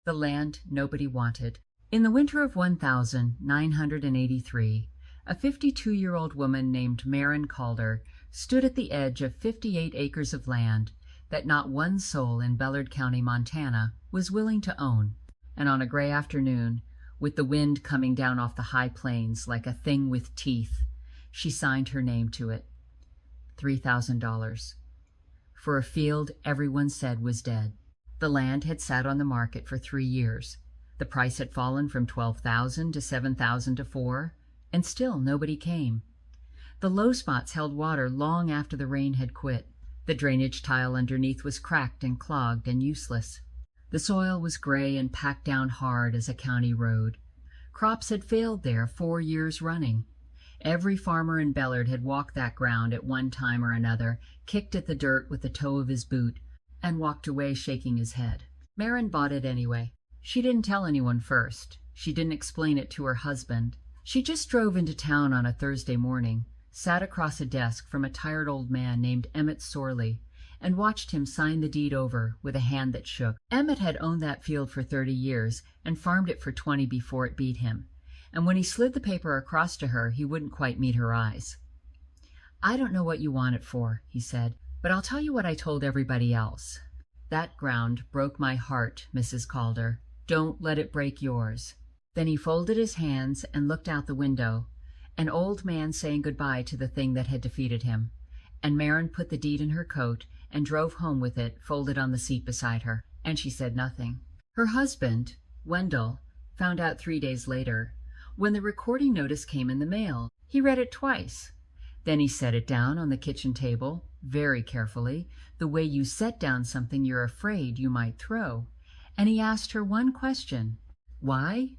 The land nobody wanted. In the winter of 1983, a 52-year-old woman named Maren Calder stood at the edge of 58 acres of land that not one soul in Bellard County, Montana, was willing to own. And on a gray afternoon, with the wind coming down off the high plains like a thing with teeth, she signed her name to it. $3,000. For a field everyone said was dead. The land had sat on the market for 3 years. The price had fallen from $12,000 to $7,000 to $4,000, and still nobody came. The low spots held water long after the rain had quit. The drainage tile underneath was cracked and clogged and useless. The soil was gray and packed down hard as a county road. Crops had failed there 4 years running. Every farmer in Bellard had walked that ground at one time or another, kicked at the dirt with the toe of his boot, and walked away shaking his head. Maren bought it anyway. She didn't tell anyone first. She didn't explain it to her husband. She just drove into town on a Thursday morning, sat across a desk from a tired old man named Emmett Sorley, and watched him sign the deed over with a hand that shook. Emmett had owned that field for 30 years and farmed it for 20 before it beat him. And when he slid the paper across to her, he wouldn't quite meet her eyes. "I don't know what you want it for," he said, "but I'll tell you what I told everybody else. That ground broke my heart, Mrs. Calder. Don't let it break yours." Then he folded his hands and looked out the window, an old man saying goodbye to the thing that had defeated him. And Maren put the deed in her coat and drove home with it folded on the seat beside her. And she said nothing. Her husband, Wendell, found out 3 days later, when the recording notice came in the mail. He read it twice. Then he set it down on the kitchen table, very carefully, the way you set down something you're afraid you might throw. And he asked her one question. Why?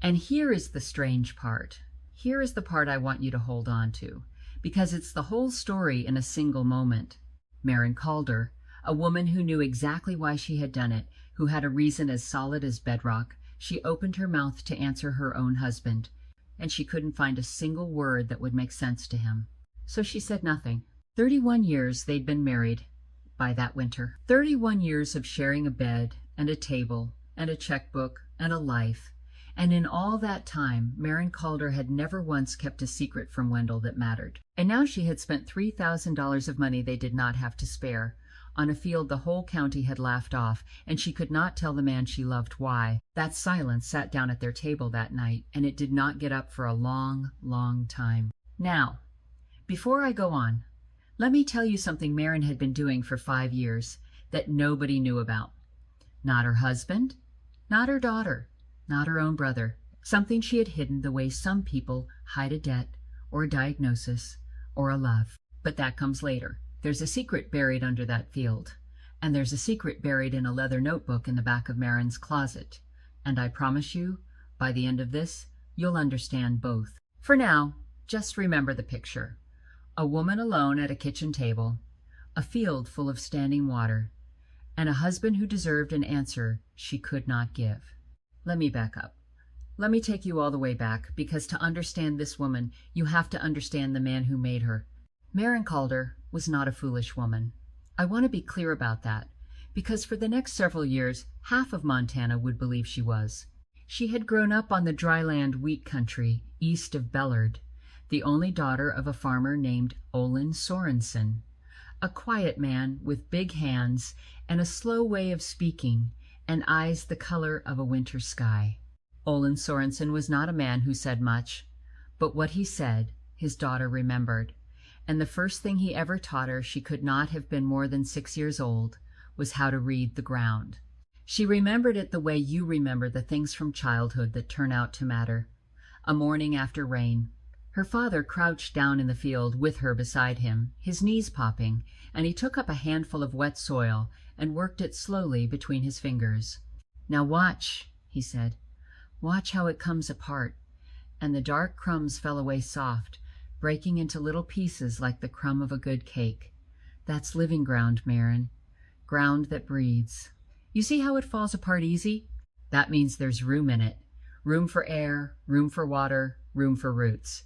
And here is the strange part. Here is the part I want you to hold on to, because it's the whole story in a single moment. Maren Calder, a woman who knew exactly why she had done it, who had a reason as solid as bedrock, she opened her mouth to answer her own husband, and she couldn't find a single word that would make sense to him. So she said nothing. 31 years they'd been married by that winter. 31 years of sharing a bed and a table and a checkbook and a life. And in all that time, Maren Calder had never once kept a secret from Wendell that mattered. And now she had spent $3,000 of money they did not have to spare, on a field the whole county had laughed off, and she could not tell the man she loved why. That silence sat down at their table that night, and it did not get up for a long, long time. Now, before I go on, let me tell you something Maren had been doing for 5 years that nobody knew about. Not her husband, not her daughter, not her own brother. Something she had hidden the way some people hide a debt, or a diagnosis, or a love. But that comes later. There's a secret buried under that field, and there's a secret buried in a leather notebook in the back of Maren's closet. And I promise you, by the end of this, you'll understand both. For now, just remember the picture. A woman alone at a kitchen table, a field full of standing water, and a husband who deserved an answer she could not give. Let me back up. Let me take you all the way back, because to understand this woman, you have to understand the man who made her. Maren Calder was not a foolish woman. I want to be clear about that, because for the next several years, half of Montana would believe she was. She had grown up on the dryland wheat country east of Bellard, the only daughter of a farmer named Olin Sorensen, a quiet man with big hands and a slow way of speaking, and eyes the color of a winter sky. Olin Sorensen was not a man who said much, but what he said, his daughter remembered, and the first thing he ever taught her, she could not have been more than 6 years old, was how to read the ground. She remembered it the way you remember the things from childhood that turn out to matter. A morning after rain. Her father crouched down in the field with her beside him, his knees popping, and he took up a handful of wet soil and worked it slowly between his fingers. "Now watch," he said. "Watch how it comes apart." And the dark crumbs fell away soft, breaking into little pieces like the crumb of a good cake. "That's living ground, Maren. Ground that breathes. You see how it falls apart easy? That means there's room in it. Room for air, room for water, room for roots."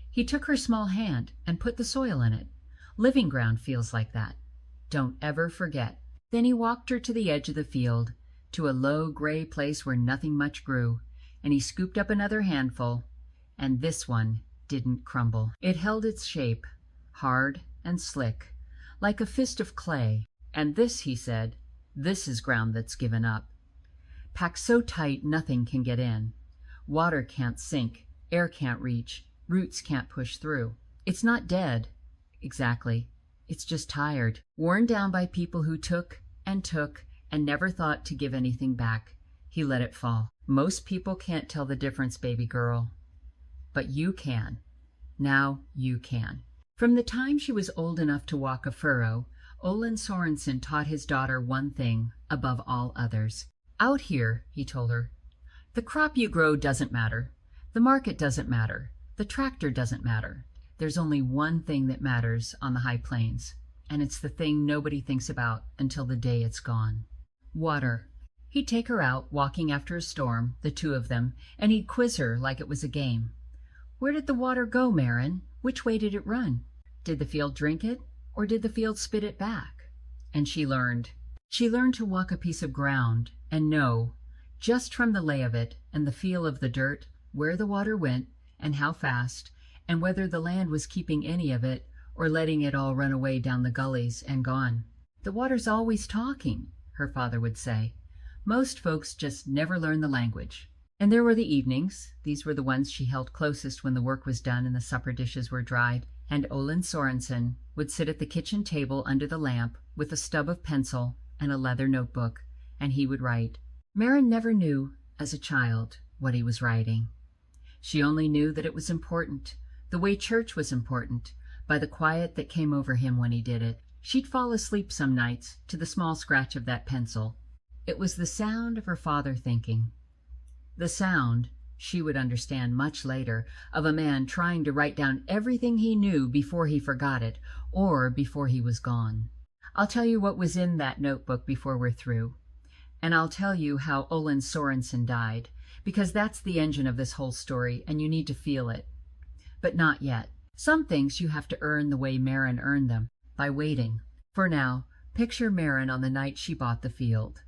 He took her small hand and put the soil in it. Living ground feels like that. Don't ever forget. Then he walked her to the edge of the field, to a low gray place where nothing much grew, and he scooped up another handful, and this one didn't crumble. It held its shape, hard and slick, like a fist of clay. And this, he said, this is ground that's given up. Packed so tight nothing can get in. Water can't sink, air can't reach, roots can't push through. It's not dead, exactly. It's just tired, worn down by people who took and never thought to give anything back. He let it fall. Most people can't tell the difference, baby girl. But you can. Now you can. From the time she was old enough to walk a furrow, Olin Sorensen taught his daughter one thing above all others. Out here, he told her, the crop you grow doesn't matter. The market doesn't matter. The tractor doesn't matter. There's only one thing that matters on the high plains, and it's the thing nobody thinks about until the day it's gone. Water. He'd take her out, walking after a storm, the two of them, and he'd quiz her like it was a game. Where did the water go, Marin? Which way did it run? Did the field drink it, or did the field spit it back? And she learned. She learned to walk a piece of ground and know, just from the lay of it and the feel of the dirt, where the water went and how fast, and whether the land was keeping any of it or letting it all run away down the gullies and gone. The water's always talking, her father would say. Most folks just never learn the language. And there were the evenings. These were the ones she held closest when the work was done and the supper dishes were dried, and Olin Sorensen would sit at the kitchen table under the lamp with a stub of pencil and a leather notebook, and he would write. Marin never knew, as a child, what he was writing. She only knew that it was important, the way church was important, by the quiet that came over him when he did it. She'd fall asleep some nights to the small scratch of that pencil. It was the sound of her father thinking. The sound, she would understand much later, of a man trying to write down everything he knew before he forgot it, or before he was gone. I'll tell you what was in that notebook before we're through. And I'll tell you how Olin Sorensen died, because that's the engine of this whole story, and you need to feel it. But not yet. Some things you have to earn the way Marin earned them, by waiting. For now, picture Marin on the night she bought the field.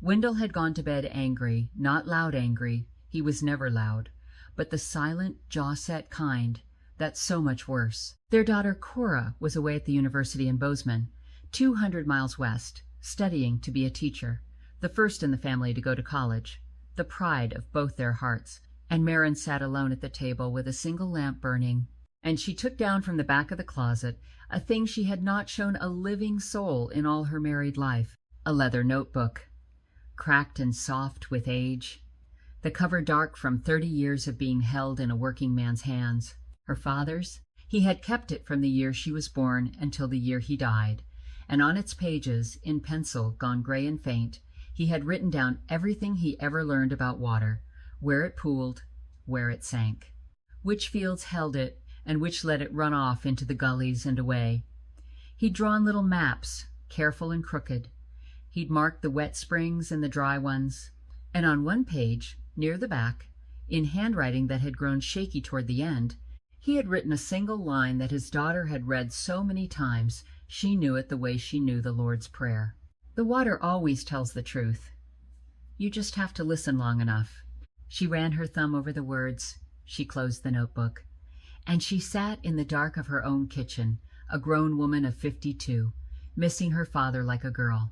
Wendell had gone to bed angry, not loud angry, he was never loud, but the silent, jaw-set kind, that's so much worse. Their daughter Cora was away at the university in Bozeman, 200 miles west, studying to be a teacher, the first in the family to go to college, the pride of both their hearts, and Marin sat alone at the table with a single lamp burning, and she took down from the back of the closet a thing she had not shown a living soul in all her married life, a leather notebook, cracked and soft with age, the cover dark from 30 years of being held in a working man's hands. Her father's? He had kept it from the year she was born until the year he died, and on its pages, in pencil gone gray and faint, he had written down everything he ever learned about water, where it pooled, where it sank, which fields held it, and which let it run off into the gullies and away. He'd drawn little maps, careful and crooked. He'd marked the wet springs and the dry ones, and on one page, near the back, in handwriting that had grown shaky toward the end, he had written a single line that his daughter had read so many times she knew it the way she knew the Lord's Prayer. The water always tells the truth. You just have to listen long enough. She ran her thumb over the words. She closed the notebook. And she sat in the dark of her own kitchen, a grown woman of 52, missing her father like a girl.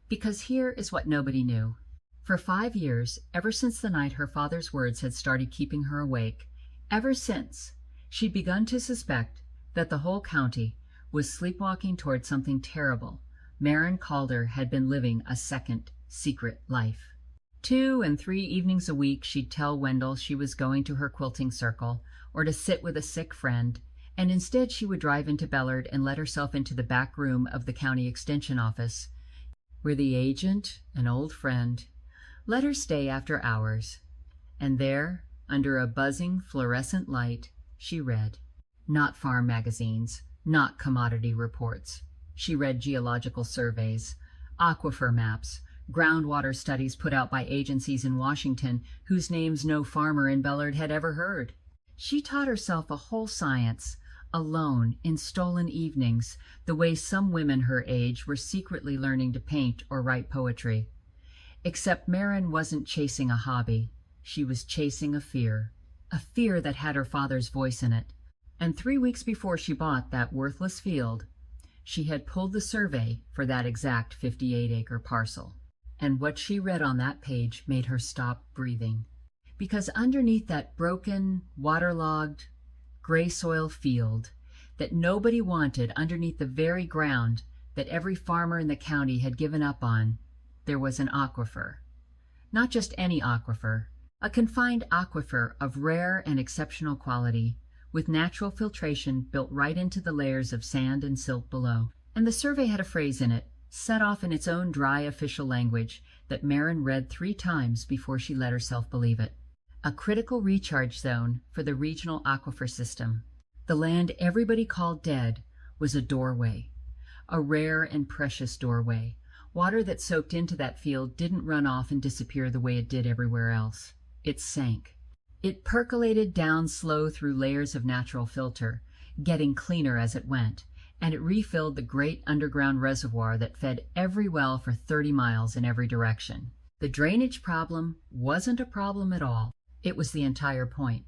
Because here is what nobody knew. For 5 years, ever since the night her father's words had started keeping her awake, ever since, she'd begun to suspect that the whole county was sleepwalking toward something terrible. Marin Calder had been living a second, secret life. 2 and 3 evenings a week she'd tell Wendell she was going to her quilting circle, or to sit with a sick friend, and instead she would drive into Bellard and let herself into the back room of the county extension office, where the agent, an old friend, let her stay after hours. And there, under a buzzing fluorescent light, she read. Not farm magazines, not commodity reports. She read geological surveys, aquifer maps, groundwater studies put out by agencies in Washington whose names no farmer in Bellard had ever heard. She taught herself a whole science, alone, in stolen evenings, the way some women her age were secretly learning to paint or write poetry. Except Marin wasn't chasing a hobby. She was chasing a fear that had her father's voice in it. And 3 weeks before she bought that worthless field, she had pulled the survey for that exact 58-acre parcel. And what she read on that page made her stop breathing. Because underneath that broken, waterlogged, gray soil field that nobody wanted, underneath the very ground that every farmer in the county had given up on, there was an aquifer. Not just any aquifer, a confined aquifer of rare and exceptional quality, with natural filtration built right into the layers of sand and silt below. And the survey had a phrase in it, set off in its own dry official language, that Marin read 3 times before she let herself believe it. A critical recharge zone for the regional aquifer system. The land everybody called dead was a doorway, a rare and precious doorway. Water that soaked into that field didn't run off and disappear the way it did everywhere else. It sank. It percolated down slow through layers of natural filter, getting cleaner as it went, and it refilled the great underground reservoir that fed every well for 30 miles in every direction. The drainage problem wasn't a problem at all. It was the entire point.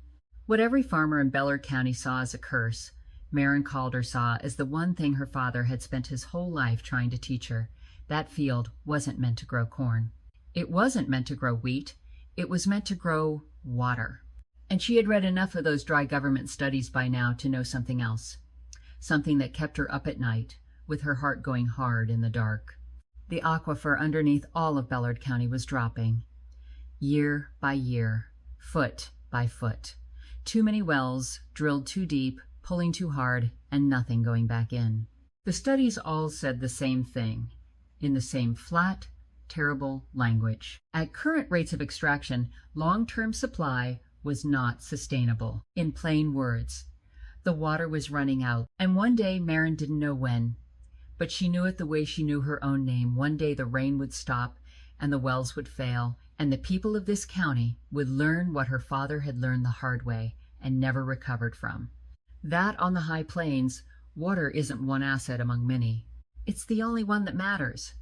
What every farmer in Bellard County saw as a curse, Marin Calder saw as the one thing her father had spent his whole life trying to teach her. That field wasn't meant to grow corn. It wasn't meant to grow wheat. It was meant to grow water. And she had read enough of those dry government studies by now to know something else. Something that kept her up at night, with her heart going hard in the dark. The aquifer underneath all of Bellard County was dropping. Year by year, foot by foot. Too many wells, drilled too deep, pulling too hard, and nothing going back in. The studies all said the same thing, in the same flat, terrible language. At current rates of extraction, long-term supply was not sustainable. In plain words, the water was running out, and one day Marin didn't know when, but she knew it the way she knew her own name. One day the rain would stop, and the wells would fail, and the people of this county would learn what her father had learned the hard way and never recovered from. That on the high plains, water isn't one asset among many. It's the only one that matters.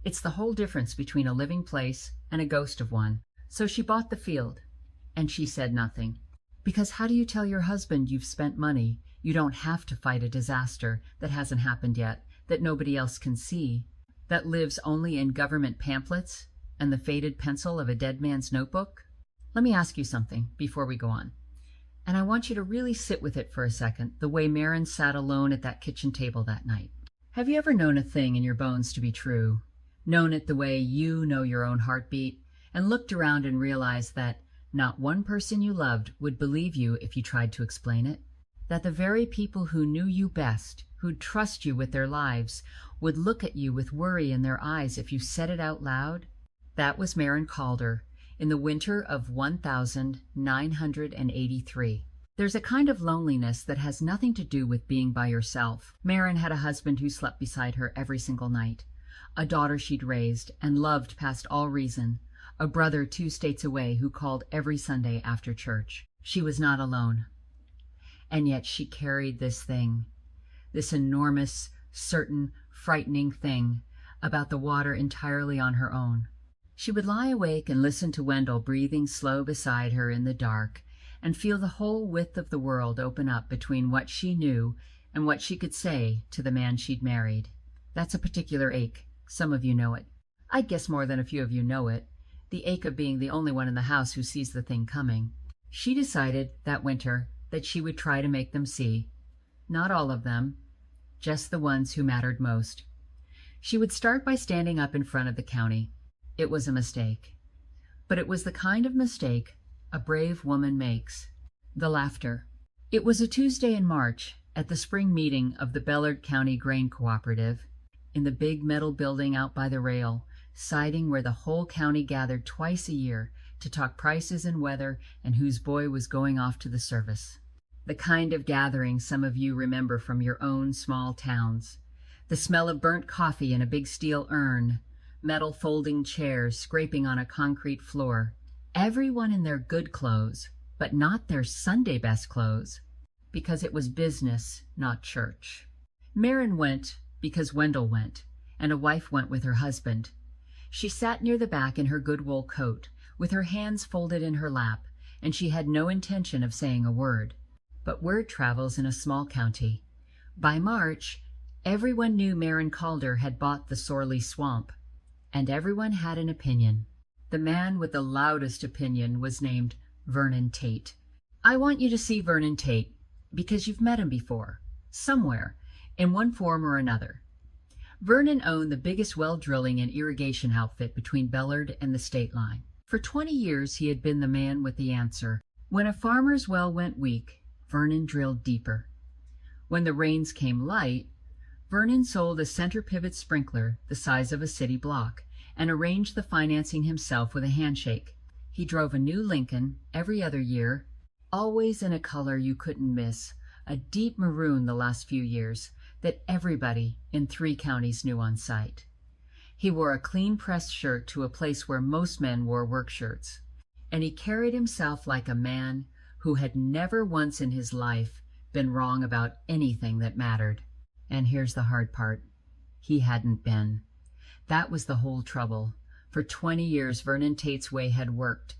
It's the whole difference between a living place and a ghost of one. So she bought the field, and she said nothing. Because how do you tell your husband you've spent money? You don't have to fight a disaster that hasn't happened yet, that nobody else can see, that lives only in government pamphlets and the faded pencil of a dead man's notebook? Let me ask you something before we go on. And I want you to really sit with it for a second, the way Marin sat alone at that kitchen table that night. Have you ever known a thing in your bones to be true? Known it the way you know your own heartbeat, and looked around and realized that not one person you loved would believe you if you tried to explain it? That the very people who knew you best, who'd trust you with their lives, would look at you with worry in their eyes if you said it out loud? That was Marin Calder in the winter of 1983. There's a kind of loneliness that has nothing to do with being by yourself. Marin had a husband who slept beside her every single night, a daughter she'd raised and loved past all reason, a brother 2 states away who called every Sunday after church. She was not alone. And yet she carried this thing, this enormous, certain, frightening thing about the water entirely on her own. She would lie awake and listen to Wendell breathing slow beside her in the dark and feel the whole width of the world open up between what she knew and what she could say to the man she'd married. That's a particular ache. Some of you know it. I'd guess more than a few of you know it. The ache of being the only one in the house who sees the thing coming. She decided that winter that she would try to make them see. Not all of them, just the ones who mattered most. She would start by standing up in front of the county. It was a mistake. But it was the kind of mistake a brave woman makes. The laughter. It was a Tuesday in March at the spring meeting of the Bellard County Grain Cooperative in the big metal building out by the rail, siding where the whole county gathered twice a year to talk prices and weather and whose boy was going off to the service. The kind of gathering some of you remember from your own small towns. The smell of burnt coffee in a big steel urn, metal folding chairs scraping on a concrete floor. Everyone in their good clothes, but not their Sunday best clothes, because it was business, not church. Marin went because Wendell went, and a wife went with her husband. She sat near the back in her good wool coat, with her hands folded in her lap, and she had no intention of saying a word. But word travels in a small county. By March, everyone knew Marin Calder had bought the Sorley Swamp, and everyone had an opinion. The man with the loudest opinion was named Vernon Tate. I want you to see Vernon Tate, because you've met him before, somewhere, in one form or another. Vernon owned the biggest well drilling and irrigation outfit between Bellard and the state line. For 20 years he had been the man with the answer. When a farmer's well went weak, Vernon drilled deeper. When the rains came light, Vernon sold a center pivot sprinkler the size of a city block and arranged the financing himself with a handshake. He drove a new Lincoln every other year, always in a color you couldn't miss, a deep maroon the last few years, that everybody in 3 counties knew on sight. He wore a clean-pressed shirt to a place where most men wore work shirts, and he carried himself like a man who had never once in his life been wrong about anything that mattered. And here's the hard part. He hadn't been. That was the whole trouble. For 20 years, Vernon Tate's way had worked.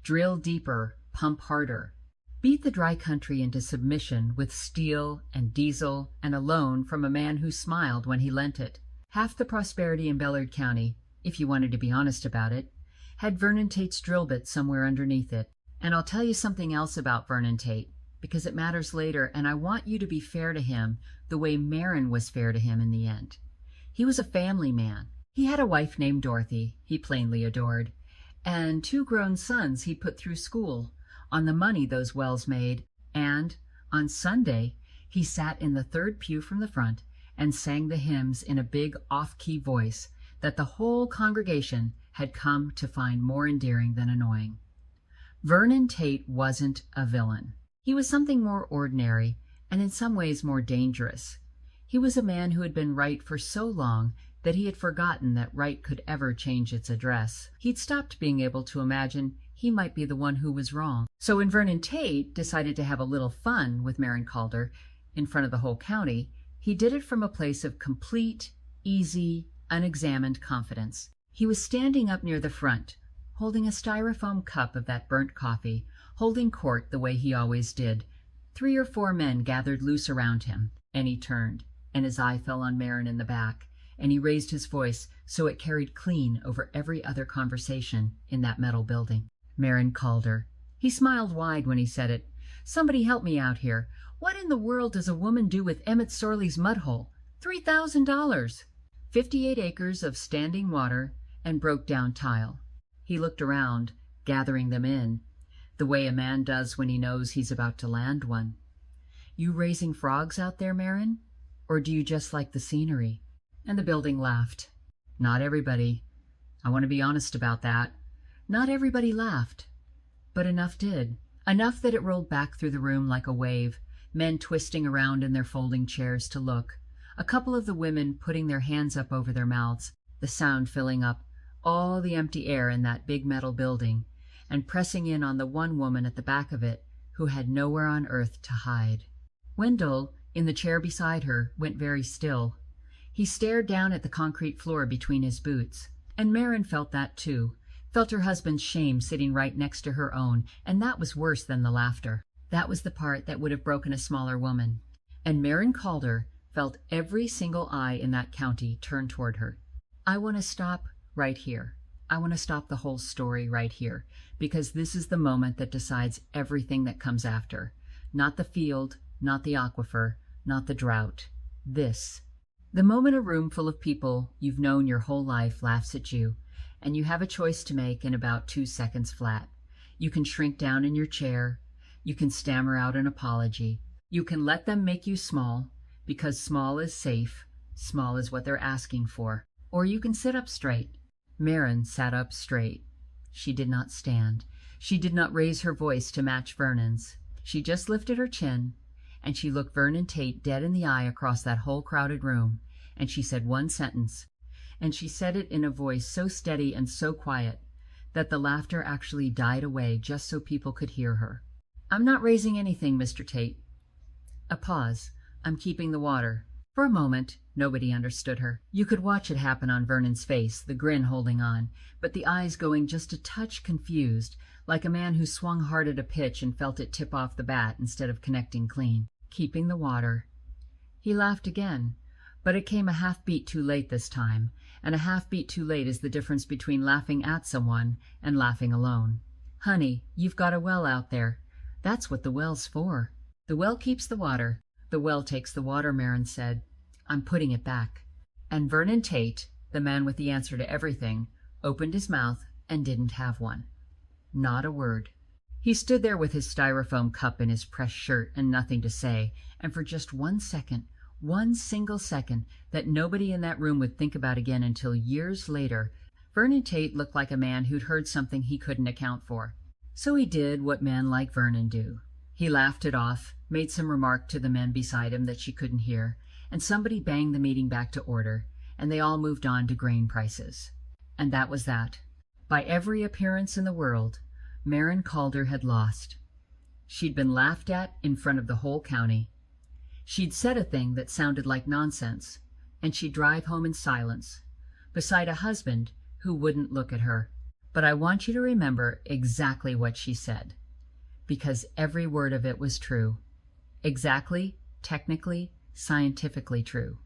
Drill deeper, pump harder. Beat the dry country into submission with steel and diesel and a loan from a man who smiled when he lent it. Half the prosperity in Bellard County, if you wanted to be honest about it, had Vernon Tate's drill bit somewhere underneath it. And I'll tell you something else about Vernon Tate, because it matters later, and I want you to be fair to him the way Marin was fair to him in the end. He was a family man. He had a wife named Dorothy he plainly adored, and 2 grown sons he'd put through school on the money those wells made, and on Sunday he sat in the 3rd pew from the front and sang the hymns in a big off-key voice that the whole congregation had come to find more endearing than annoying. Vernon Tate wasn't a villain. He was something more ordinary and in some ways more dangerous. He was a man who had been right for so long that he had forgotten that right could ever change its address. He'd stopped being able to imagine he might be the one who was wrong. So when Vernon Tate decided to have a little fun with Marin Calder in front of the whole county, he did it from a place of complete, easy, unexamined confidence. He was standing up near the front, holding a styrofoam cup of that burnt coffee, holding court the way he always did. 3 or 4 men gathered loose around him, and he turned, and his eye fell on Marin in the back, and he raised his voice so it carried clean over every other conversation in that metal building. Marin Calder. He smiled wide when he said it. Somebody help me out here. What in the world does a woman do with Emmett Sorley's mud hole? $3,000. 58 acres of standing water and broke-down tile. He looked around, gathering them in, the way a man does when he knows he's about to land one. You raising frogs out there, Marin? Or do you just like the scenery? And the building laughed. Not everybody. I want to be honest about that. Not everybody laughed. But enough did. Enough that it rolled back through the room like a wave, men twisting around in their folding chairs to look, a couple of the women putting their hands up over their mouths, the sound filling up all the empty air in that big metal building, and pressing in on the one woman at the back of it who had nowhere on earth to hide. Wendell, in the chair beside her, went very still. He stared down at the concrete floor between his boots, and Marin felt that too, felt her husband's shame sitting right next to her own, and that was worse than the laughter. That was the part that would have broken a smaller woman. And Marin Calder felt every single eye in that county turn toward her. I want to stop right here. I want to stop the whole story right here, because this is the moment that decides everything that comes after. Not the field, not the aquifer, not the drought. This. The moment a room full of people you've known your whole life laughs at you, and you have a choice to make in about 2 seconds flat. You can shrink down in your chair. You can stammer out an apology. You can let them make you small, because small is safe. Small is what they're asking for. Or you can sit up straight. Marin sat up straight. She did not stand. She did not raise her voice to match Vernon's. She just lifted her chin, and she looked Vernon Tate dead in the eye across that whole crowded room, and she said one sentence, and she said it in a voice so steady and so quiet that the laughter actually died away just so people could hear her. I'm not raising anything, Mr. Tate. A pause. I'm keeping the water. For a moment, nobody understood her. You could watch it happen on Vernon's face, the grin holding on, but the eyes going just a touch confused, like a man who swung hard at a pitch and felt it tip off the bat instead of connecting clean. Keeping the water. He laughed again, but it came a half beat too late this time, and a half beat too late is the difference between laughing at someone and laughing alone. Honey, you've got a well out there. That's what the well's for. The well keeps the water. The well takes the water, Marin said. I'm putting it back. And Vernon Tate, the man with the answer to everything, opened his mouth and didn't have one. Not a word. He stood there with his styrofoam cup in his pressed shirt and nothing to say, and for just 1 second, one single second that nobody in that room would think about again until years later, Vernon Tate looked like a man who'd heard something he couldn't account for. So he did what men like Vernon do. He laughed it off, made some remark to the men beside him that she couldn't hear, and somebody banged the meeting back to order, and they all moved on to grain prices. And that was that. By every appearance in the world, Marin Calder had lost. She'd been laughed at in front of the whole county. She'd said a thing that sounded like nonsense, and she'd drive home in silence, beside a husband who wouldn't look at her. But I want you to remember exactly what she said, because every word of it was true. Exactly, technically, scientifically true.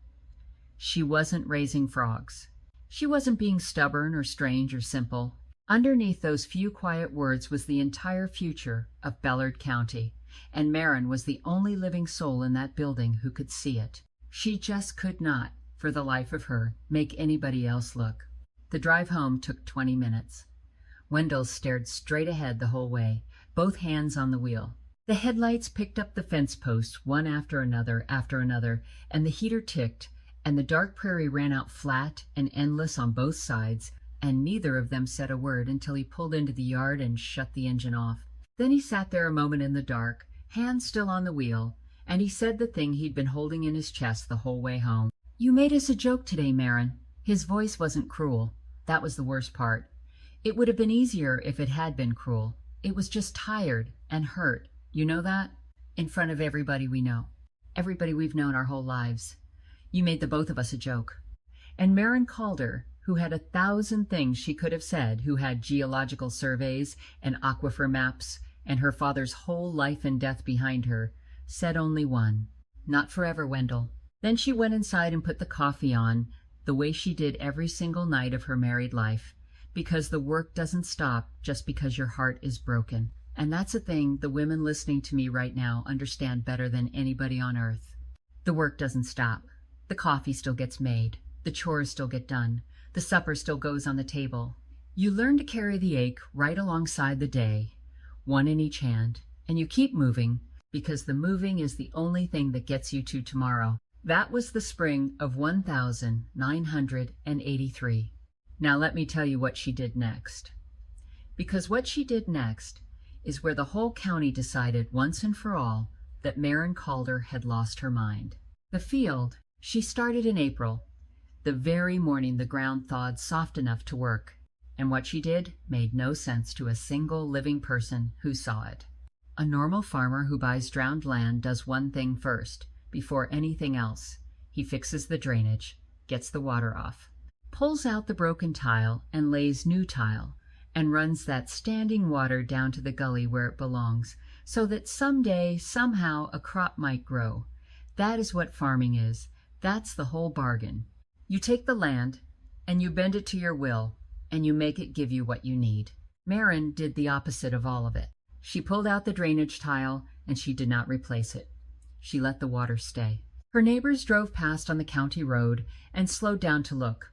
She wasn't raising frogs. She wasn't being stubborn or strange or simple. Underneath those few quiet words was the entire future of Bellard County, and Marin was the only living soul in that building who could see it. She just could not, for the life of her, make anybody else look. The drive home took 20 minutes. Wendell stared straight ahead the whole way, both hands on the wheel. The headlights picked up the fence posts one after another, and the heater ticked, and the dark prairie ran out flat and endless on both sides, and neither of them said a word until he pulled into the yard and shut the engine off. Then he sat there a moment in the dark, hands still on the wheel, and he said the thing he'd been holding in his chest the whole way home. You made us a joke today, Marin. His voice wasn't cruel. That was the worst part. It would have been easier if it had been cruel. It was just tired and hurt. You know that? In front of everybody we know. Everybody we've known our whole lives. You made the both of us a joke. And Marin Calder, who had 1,000 things she could have said, who had geological surveys and aquifer maps and her father's whole life and death behind her, said only one. Not forever, Wendell. Then she went inside and put the coffee on, the way she did every single night of her married life, because the work doesn't stop just because your heart is broken. And that's a thing the women listening to me right now understand better than anybody on earth. The work doesn't stop. The coffee still gets made. The chores still get done. The supper still goes on the table. You learn to carry the ache right alongside the day, one in each hand, and you keep moving because the moving is the only thing that gets you to tomorrow. That was the spring of 1983. Now let me tell you what she did next. Because what she did next is where the whole county decided once and for all that Marin Calder had lost her mind. The field, she started in April, the very morning the ground thawed soft enough to work, and what she did made no sense to a single living person who saw it. A normal farmer who buys drowned land does one thing first, before anything else. He fixes the drainage, gets the water off, pulls out the broken tile and lays new tile, and runs that standing water down to the gully where it belongs, so that someday, somehow, a crop might grow. That is what farming is. That's the whole bargain. You take the land, and you bend it to your will, and you make it give you what you need. Marin did the opposite of all of it. She pulled out the drainage tile, and she did not replace it. She let the water stay. Her neighbors drove past on the county road and slowed down to look,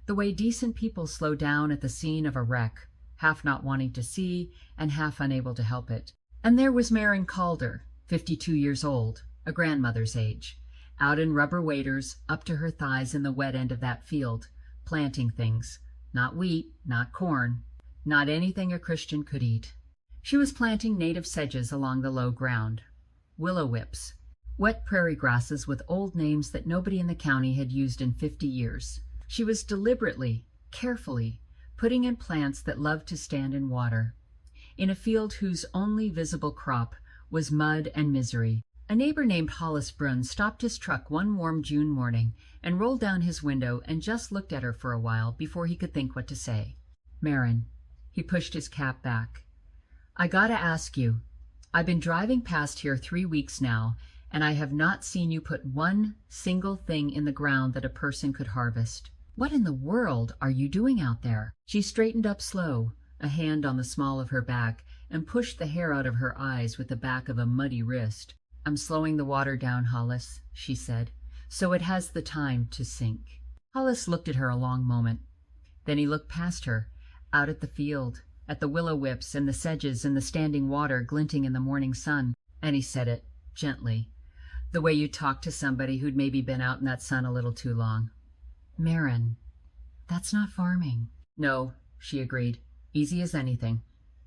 the way decent people slow down at the scene of a wreck, half not wanting to see and half unable to help it. And there was Marin Calder, 52 years old, a grandmother's age, out in rubber waders up to her thighs in the wet end of that field, planting things. Not wheat, not corn, not anything a Christian could eat. She was planting native sedges along the low ground, willow whips, wet prairie grasses with old names that nobody in the county had used in 50 years. She was deliberately, carefully, putting in plants that loved to stand in water, in a field whose only visible crop was mud and misery, A neighbor named Hollis Brunn stopped his truck one warm June morning and rolled down his window and just looked at her for a while before he could think what to say. "Marin," he pushed his cap back, "I gotta ask you. I've been driving past here 3 weeks now, and I have not seen you put one single thing in the ground that a person could harvest. What in the world are you doing out there?" She straightened up slow, a hand on the small of her back, and pushed the hair out of her eyes with the back of a muddy wrist. "I'm slowing the water down, Hollis," she said, "so it has the time to sink." Hollis looked at her a long moment. Then he looked past her, out at the field, at the willow whips and the sedges and the standing water glinting in the morning sun, and he said it, gently, the way you talk to somebody who'd maybe been out in that sun a little too long. "Marin, that's not farming." "No," she agreed, "easy as anything."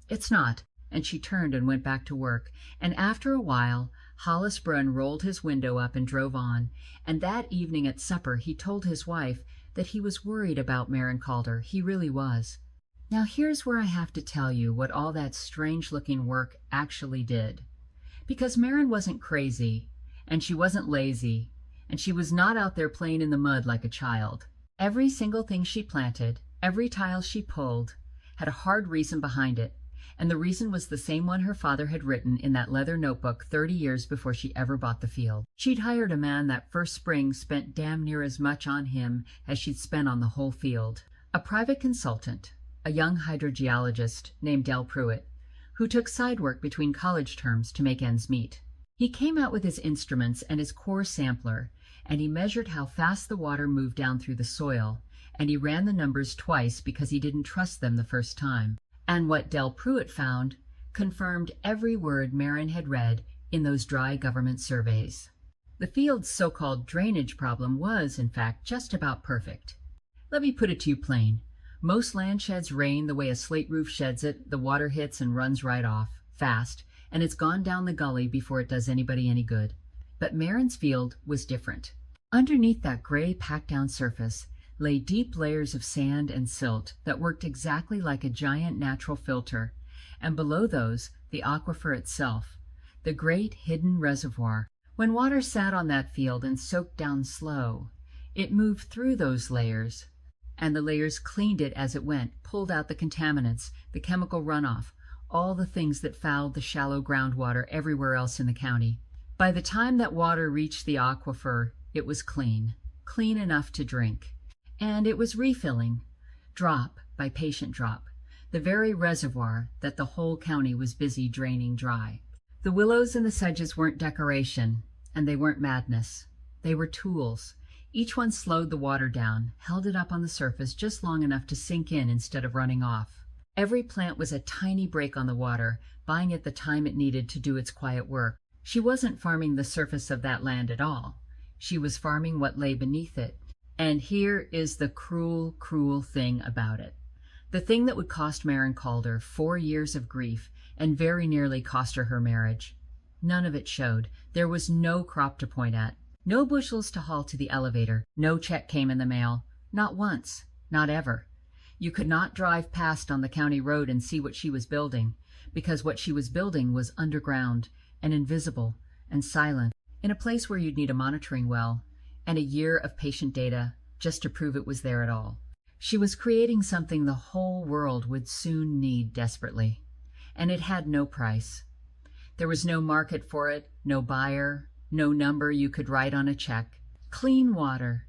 "It's not." And she turned and went back to work, and after a while Hollis Brunn rolled his window up and drove on, and that evening at supper he told his wife that he was worried about Marin Calder. He really was. Now here's where I have to tell you what all that strange-looking work actually did. Because Marin wasn't crazy, and she wasn't lazy, and she was not out there playing in the mud like a child. Every single thing she planted, every tile she pulled, had a hard reason behind it, and the reason was the same one her father had written in that leather notebook 30 years before she ever bought the field. She'd hired a man that first spring spent damn near as much on him as she'd spent on the whole field. A private consultant, a young hydrogeologist named Del Pruitt, who took side work between college terms to make ends meet. He came out with his instruments and his core sampler, and he measured how fast the water moved down through the soil, and he ran the numbers twice because he didn't trust them the first time. And what Del Pruitt found confirmed every word Marin had read in those dry government surveys. The field's so-called drainage problem was, in fact, just about perfect. Let me put it to you plain. Most land sheds rain the way a slate roof sheds it. The water hits and runs right off, fast, and it's gone down the gully before it does anybody any good. But Marin's field was different. Underneath that gray, packed-down surface lay deep layers of sand and silt that worked exactly like a giant natural filter, and below those, the aquifer itself, the great hidden reservoir. When water sat on that field and soaked down slow, it moved through those layers, and the layers cleaned it as it went, pulled out the contaminants, the chemical runoff, all the things that fouled the shallow groundwater everywhere else in the county. By the time that water reached the aquifer, it was clean enough to drink. And it was refilling, drop by patient drop, the very reservoir that the whole county was busy draining dry. The willows and the sedges weren't decoration, and they weren't madness. They were tools. Each one slowed the water down, held it up on the surface just long enough to sink in instead of running off. Every plant was a tiny break on the water, buying it the time it needed to do its quiet work. She wasn't farming the surface of that land at all. She was farming what lay beneath it. And here is the cruel, cruel thing about it. The thing that would cost Marin Calder 4 years of grief and very nearly cost her marriage. None of it showed. There was no crop to point at, no bushels to haul to the elevator, no check came in the mail, not once, not ever. You could not drive past on the county road and see what she was building, because what she was building was underground and invisible and silent, in a place where you'd need a monitoring well and a year of patient data just to prove it was there at all. She was creating something the whole world would soon need desperately, and it had no price. There was no market for it, no buyer, no number you could write on a check. Clean water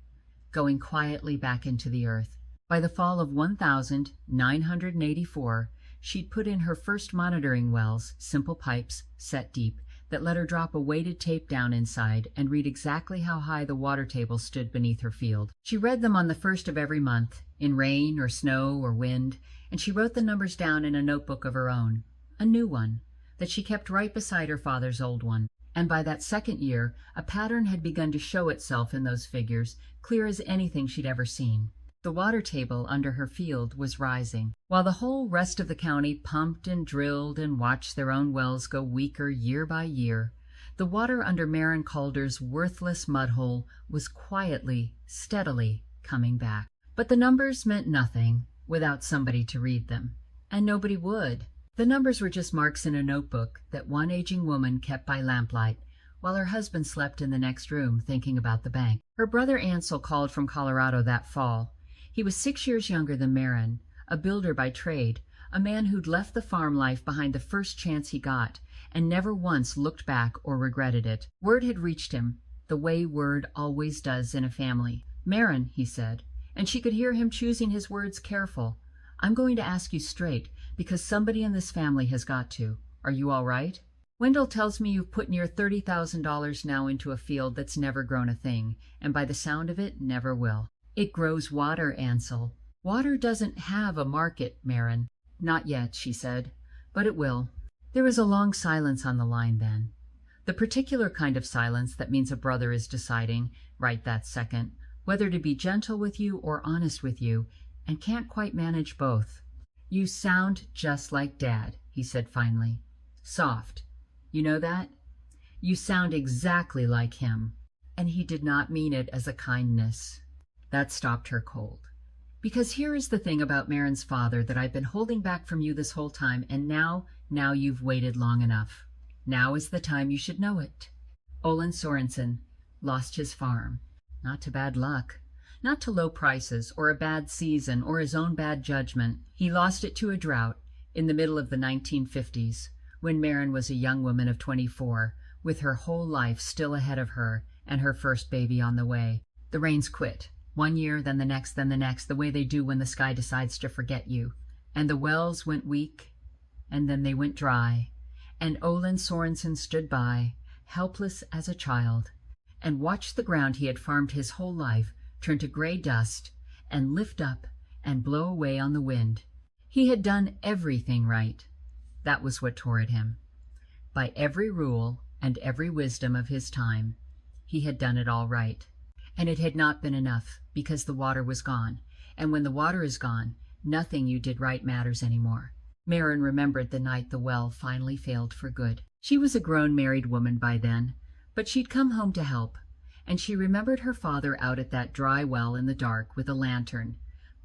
going quietly back into the earth. By the fall of 1984, she'd put in her first monitoring wells, simple pipes, set deep, that let her drop a weighted tape down inside and read exactly how high the water table stood beneath her field. She read them on the first of every month, in rain or snow or wind, and she wrote the numbers down in a notebook of her own, a new one, that she kept right beside her father's old one. And by that second year, a pattern had begun to show itself in those figures, clear as anything she'd ever seen. The water table under her field was rising, while the whole rest of the county pumped and drilled and watched their own wells go weaker year by year. The water under Marin Calder's worthless mudhole was quietly, steadily coming back. But the numbers meant nothing without somebody to read them, and nobody would. The numbers were just marks in a notebook that one aging woman kept by lamplight while her husband slept in the next room thinking about the bank. Her brother Ansel called from Colorado that fall. He was 6 years younger than Maren, a builder by trade, a man who'd left the farm life behind the first chance he got, and never once looked back or regretted it. Word had reached him, the way word always does in a family. "Maren," he said, and she could hear him choosing his words careful, "I'm going to ask you straight, because somebody in this family has got to. Are you all right? Wendell tells me you've put near $30,000 now into a field that's never grown a thing, and by the sound of it, never will." "It grows water, Ansel." "Water doesn't have a market, Maren." "Not yet," she said, "but it will." There was a long silence on the line then. The particular kind of silence that means a brother is deciding, right that second, whether to be gentle with you or honest with you, and can't quite manage both. "You sound just like Dad," he said finally. "Soft. You know that? You sound exactly like him." And he did not mean it as a kindness. That stopped her cold. "Because here is the thing about Maren's father that I've been holding back from you this whole time, and now you've waited long enough. Now is the time you should know it. Olin Sorensen lost his farm. Not to bad luck. Not to low prices, or a bad season, or his own bad judgment. He lost it to a drought in the middle of the 1950s, when Maren was a young woman of 24, with her whole life still ahead of her and her first baby on the way. The rains quit. 1 year, then the next, the way they do when the sky decides to forget you. And the wells went weak, and then they went dry. And Olin Sorensen stood by, helpless as a child, and watched the ground he had farmed his whole life turn to gray dust and lift up and blow away on the wind. He had done everything right. That was what tore at him. By every rule and every wisdom of his time, he had done it all right. And it had not been enough, because the water was gone. And when the water is gone, nothing you did right matters anymore. Maren remembered the night the well finally failed for good. She was a grown married woman by then, but she'd come home to help, and she remembered her father out at that dry well in the dark with a lantern,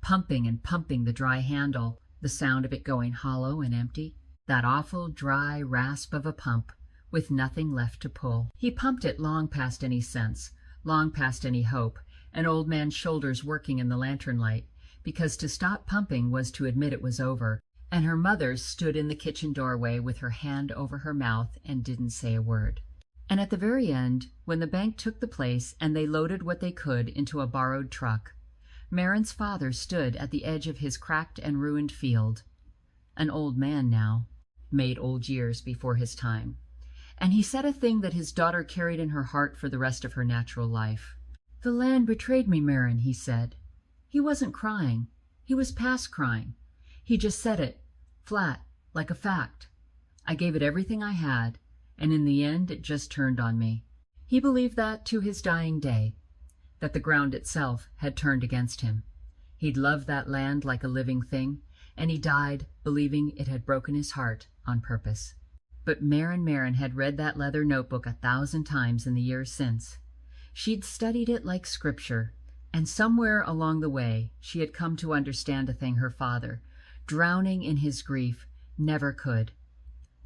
pumping and pumping the dry handle, the sound of it going hollow and empty, that awful dry rasp of a pump with nothing left to pull. He pumped it long past any sense, long past any hope, an old man's shoulders working in the lantern light, because to stop pumping was to admit it was over, and her mother stood in the kitchen doorway with her hand over her mouth and didn't say a word. And at the very end, when the bank took the place and they loaded what they could into a borrowed truck, Maren's father stood at the edge of his cracked and ruined field, an old man now, made old years before his time, and he said a thing that his daughter carried in her heart for the rest of her natural life. "The land betrayed me, Maren," he said. He wasn't crying. He was past crying. He just said it, flat, like a fact. I gave it everything I had, and in the end it just turned on me. He believed that to his dying day, that the ground itself had turned against him. He'd loved that land like a living thing, and he died believing it had broken his heart on purpose. But Maren had read that leather notebook 1,000 times in the years since. She'd studied it like scripture, and somewhere along the way she had come to understand a thing her father, drowning in his grief, never could.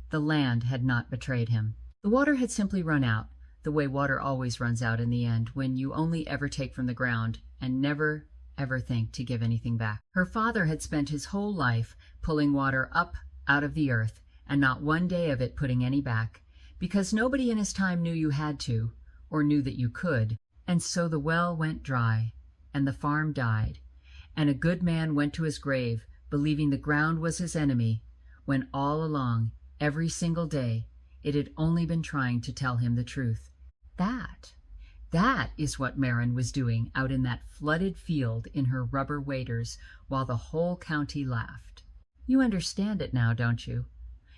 The land had not betrayed him. The water had simply run out, the way water always runs out in the end, when you only ever take from the ground and never, ever think to give anything back. Her father had spent his whole life pulling water up out of the earth, and not one day of it putting any back, because nobody in his time knew you had to, or knew that you could. And so the well went dry, and the farm died, and a good man went to his grave, believing the ground was his enemy, when all along, every single day, it had only been trying to tell him the truth. That is what Maren was doing out in that flooded field in her rubber waders, while the whole county laughed. You understand it now, don't you?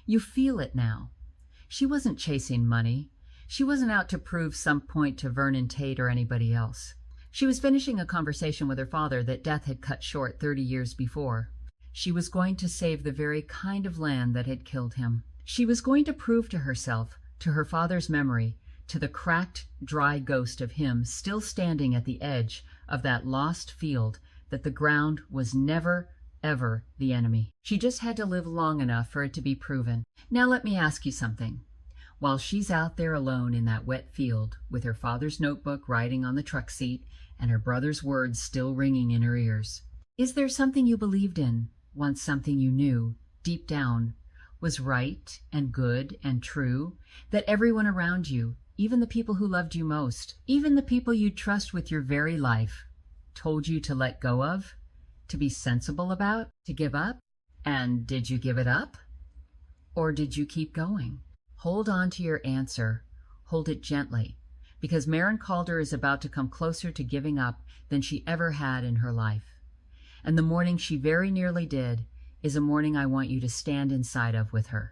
You feel it now. She wasn't chasing money. She wasn't out to prove some point to Vernon Tate or anybody else. She was finishing a conversation with her father that death had cut short 30 years before. She was going to save the very kind of land that had killed him. She was going to prove to herself, to her father's memory, to the cracked, dry ghost of him still standing at the edge of that lost field, that the ground was never, ever the enemy. She just had to live long enough for it to be proven. Now let me ask you something. while she's out there alone in that wet field with her father's notebook riding on the truck seat and her brother's words still ringing in her ears. Is there something you believed in, once something you knew, deep down, was right and good and true, that everyone around you, even the people who loved you most, even the people you trust with your very life, told you to let go of, to be sensible about, to give up? And did you give it up? Or did you keep going? Hold on to your answer. Hold it gently, because Maren Calder is about to come closer to giving up than she ever had in her life. And the morning she very nearly did is a morning I want you to stand inside of with her.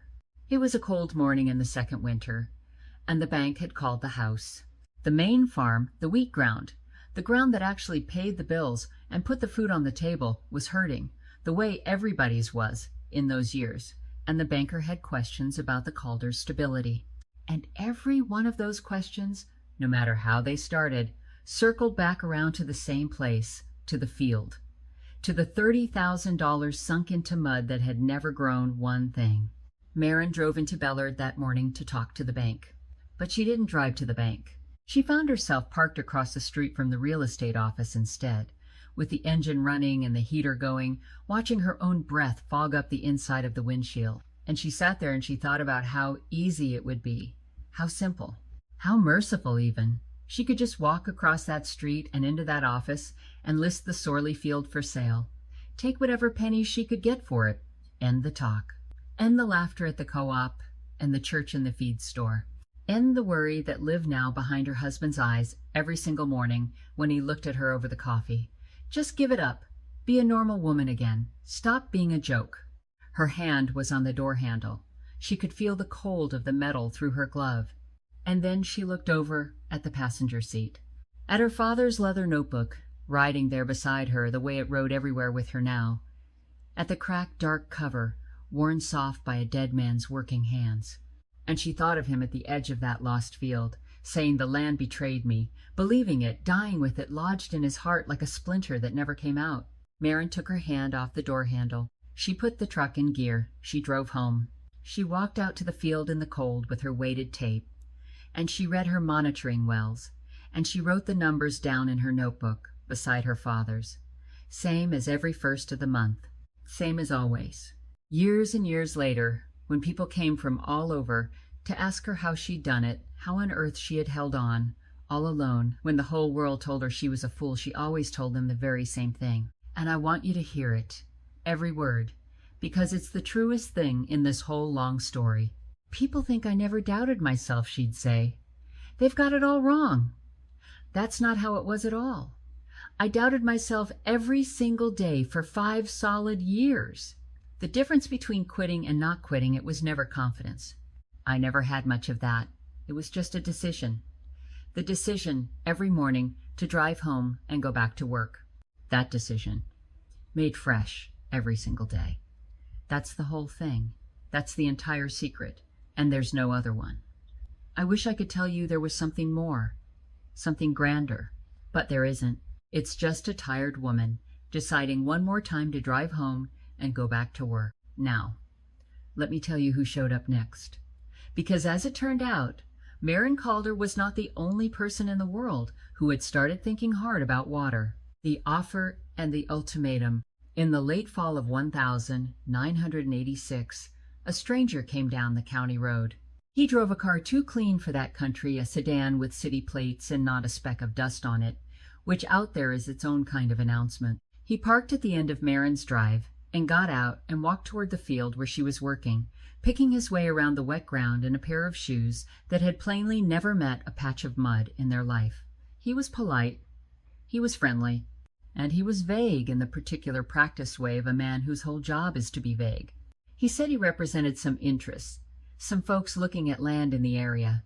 It was a cold morning in the second winter, and the bank had called the house. The main farm, the wheat ground, the ground that actually paid the bills and put the food on the table, was hurting, the way everybody's was in those years, and the banker had questions about the Calder's stability. And every one of those questions, no matter how they started, circled back around to the same place, to the field, to the $30,000 sunk into mud that had never grown one thing. Maren drove into Bellard that morning to talk to the bank. But she didn't drive to the bank. She found herself parked across the street from the real estate office instead, with the engine running and the heater going, watching her own breath fog up the inside of the windshield. And she sat there and she thought about how easy it would be, how simple, how merciful even. She could just walk across that street and into that office and list the Sorley field for sale, take whatever pennies she could get for it, end the talk, end the laughter at the co-op and the church and the feed store, end the worry that lived now behind her husband's eyes every single morning when he looked at her over the coffee. Just give it up. Be a normal woman again. Stop being a joke. Her hand was on the door handle. She could feel the cold of the metal through her glove. And then she looked over at the passenger seat, at her father's leather notebook, riding there beside her the way it rode everywhere with her now, at the cracked dark cover, worn soft by a dead man's working hands. And she thought of him at the edge of that lost field, saying the land betrayed me, believing it, dying with it lodged in his heart like a splinter that never came out. Maren took her hand off the door handle. She put the truck in gear. She drove home. She walked out to the field in the cold with her weighted tape, and she read her monitoring wells, and she wrote the numbers down in her notebook beside her father's. Same as every first of the month. Same as always. Years and years later, when people came from all over to ask her how she'd done it, how on earth she had held on, all alone, when the whole world told her she was a fool, she always told them the very same thing. And I want you to hear it, every word, because it's the truest thing in this whole long story. People think I never doubted myself, she'd say. They've got it all wrong. That's not how it was at all. I doubted myself every single day for 5 solid years. The difference between quitting and not quitting, it was never confidence. I never had much of that. It was just a decision. The decision every morning to drive home and go back to work. That decision, made fresh every single day. That's the whole thing. That's the entire secret. And there's no other one. I wish I could tell you there was something more, something grander, but there isn't. It's just a tired woman deciding one more time to drive home and go back to work. Now, let me tell you who showed up next. Because as it turned out, Maren Calder was not the only person in the world who had started thinking hard about water. The offer and the ultimatum. In the late fall of 1986, a stranger came down the county road. He drove a car too clean for that country, a sedan with city plates and not a speck of dust on it, which out there is its own kind of announcement. He parked at the end of Maren's drive and got out and walked toward the field where she was working, picking his way around the wet ground in a pair of shoes that had plainly never met a patch of mud in their life. He was polite, he was friendly, and he was vague in the particular practiced way of a man whose whole job is to be vague. He said he represented some interests, some folks looking at land in the area,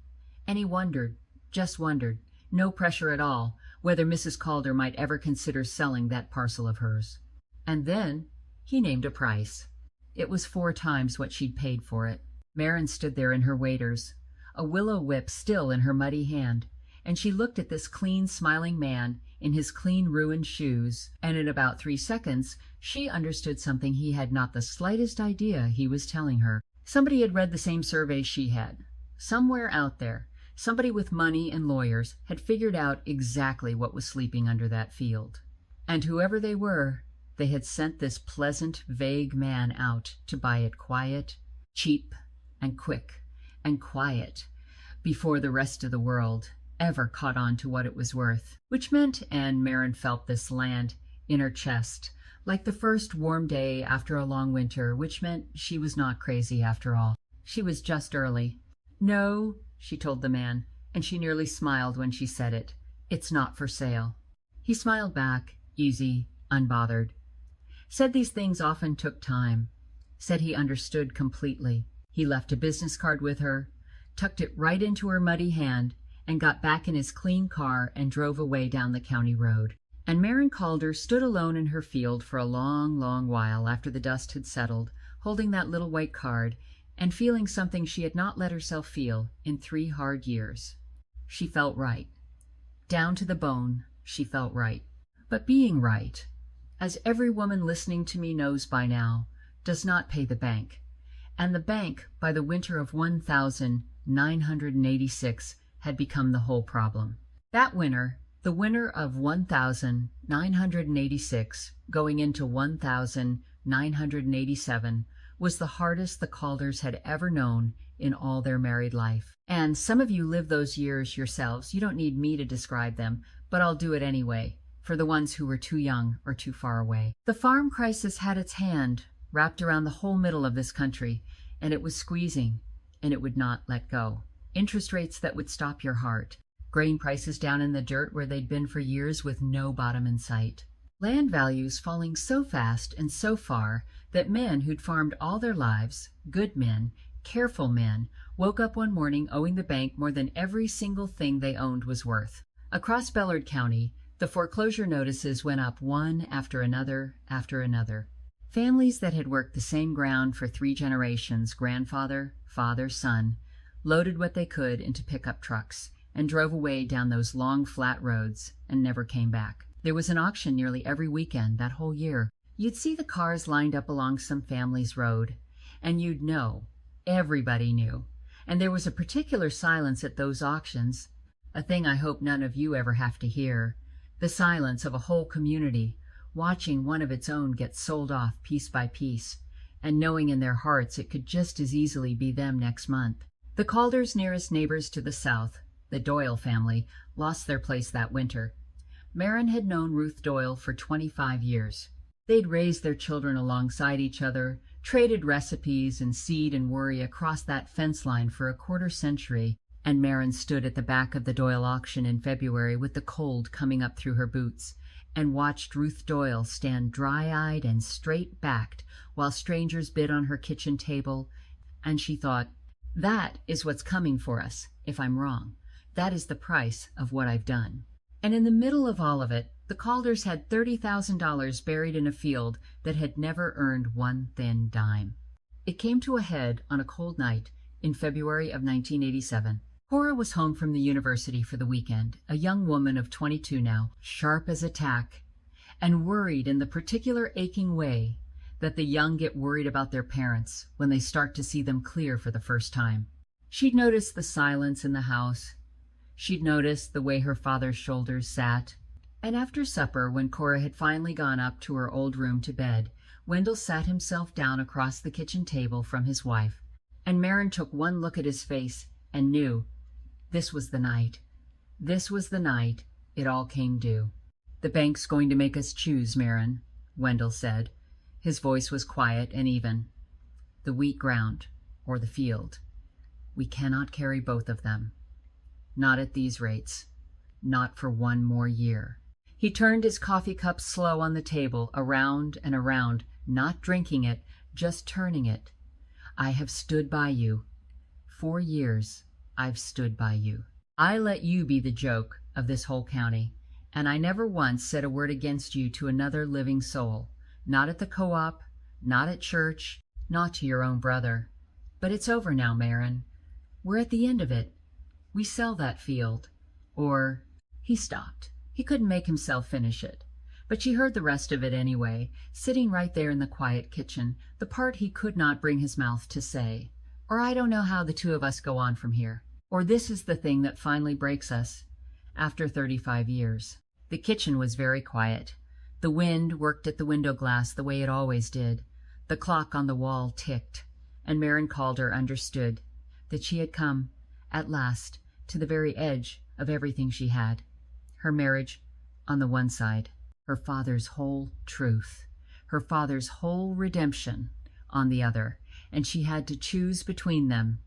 and he wondered, just wondered, no pressure at all, whether Mrs. Calder might ever consider selling that parcel of hers. And then he named a price. It was 4 times what she'd paid for it. Maren stood there in her waders, a willow whip still in her muddy hand, and she looked at this clean, smiling man in his clean, ruined shoes, and in about 3 seconds she understood something he had not the slightest idea he was telling her. Somebody had read the same survey she had. Somewhere out there, somebody with money and lawyers had figured out exactly what was sleeping under that field. And whoever they were, they had sent this pleasant, vague man out to buy it quiet, cheap, and quick, and quiet, before the rest of the world ever caught on to what it was worth. Which meant, and Marin felt this land in her chest, like the first warm day after a long winter, which meant she was not crazy after all. She was just early. "No," she told the man, and she nearly smiled when she said it. "It's not for sale." He smiled back, easy, unbothered. Said these things often took time. Said he understood completely. He left a business card with her, tucked it right into her muddy hand, and got back in his clean car and drove away down the county road. And Marin Calder stood alone in her field for a long, long while after the dust had settled, holding that little white card, and feeling something she had not let herself feel in 3 hard years. She felt right. Down to the bone, she felt right. But being right, as every woman listening to me knows by now, does not pay the bank. And the bank, by the winter of 1986, had become the whole problem. That winter, the winter of 1986, going into 1987, was the hardest the Calders had ever known in all their married life. And some of you lived those years yourselves. You don't need me to describe them, but I'll do it anyway, for the ones who were too young or too far away. The farm crisis had its hand wrapped around the whole middle of this country, and it was squeezing, and it would not let go. Interest rates that would stop your heart. Grain prices down in the dirt where they'd been for years with no bottom in sight. Land values falling so fast and so far that men who'd farmed all their lives, good men, careful men, woke up one morning owing the bank more than every single thing they owned was worth. Across Bellard County, the foreclosure notices went up one after another after another. Families that had worked the same ground for 3 generations, grandfather, father, son, loaded what they could into pickup trucks and drove away down those long flat roads and never came back. There was an auction nearly every weekend that whole year. You'd see the cars lined up along some family's road, and you'd know, everybody knew, and there was a particular silence at those auctions, a thing I hope none of you ever have to hear, the silence of a whole community, watching one of its own get sold off piece by piece, and knowing in their hearts it could just as easily be them next month. The Calders' nearest neighbors to the south, the Doyle family, lost their place that winter. Marin had known Ruth Doyle for 25 years. They'd raised their children alongside each other, traded recipes and seed and worry across that fence line for a quarter century, and Marin stood at the back of the Doyle auction in February with the cold coming up through her boots, and watched Ruth Doyle stand dry-eyed and straight-backed while strangers bid on her kitchen table, and she thought, that is what's coming for us, if I'm wrong. That is the price of what I've done. And in the middle of all of it, the Calders had $30,000 buried in a field that had never earned one thin dime. It came to a head on a cold night in February of 1987. Cora was home from the university for the weekend, a young woman of 22 now, sharp as a tack, and worried in the particular aching way that the young get worried about their parents when they start to see them clear for the first time. She'd noticed the silence in the house. She'd noticed the way her father's shoulders sat. And after supper, when Cora had finally gone up to her old room to bed, Wendell sat himself down across the kitchen table from his wife, and Marin took one look at his face and knew this was the night. This was the night it all came due. "The bank's going to make us choose, Marin," Wendell said. His voice was quiet and even. "The wheat ground or the field. We cannot carry both of them. Not at these rates. Not for one more year." He turned his coffee cup slow on the table, around and around, not drinking it, just turning it. "I have stood by you. 4 years I've stood by you. I let you be the joke of this whole county, and I never once said a word against you to another living soul. Not at the co-op, not at church, not to your own brother. But it's over now, Marin. We're at the end of it. We sell that field. Or—" He stopped. He couldn't make himself finish it. But she heard the rest of it anyway, sitting right there in the quiet kitchen, the part he could not bring his mouth to say. Or I don't know how the two of us go on from here. Or this is the thing that finally breaks us after 35 years. The kitchen was very quiet. The wind worked at the window glass the way it always did. The clock on the wall ticked, and Marin Calder understood that she had come, at last, to the very edge of everything she had. Her marriage on the one side, her father's whole truth, her father's whole redemption on the other, and she had to choose between them,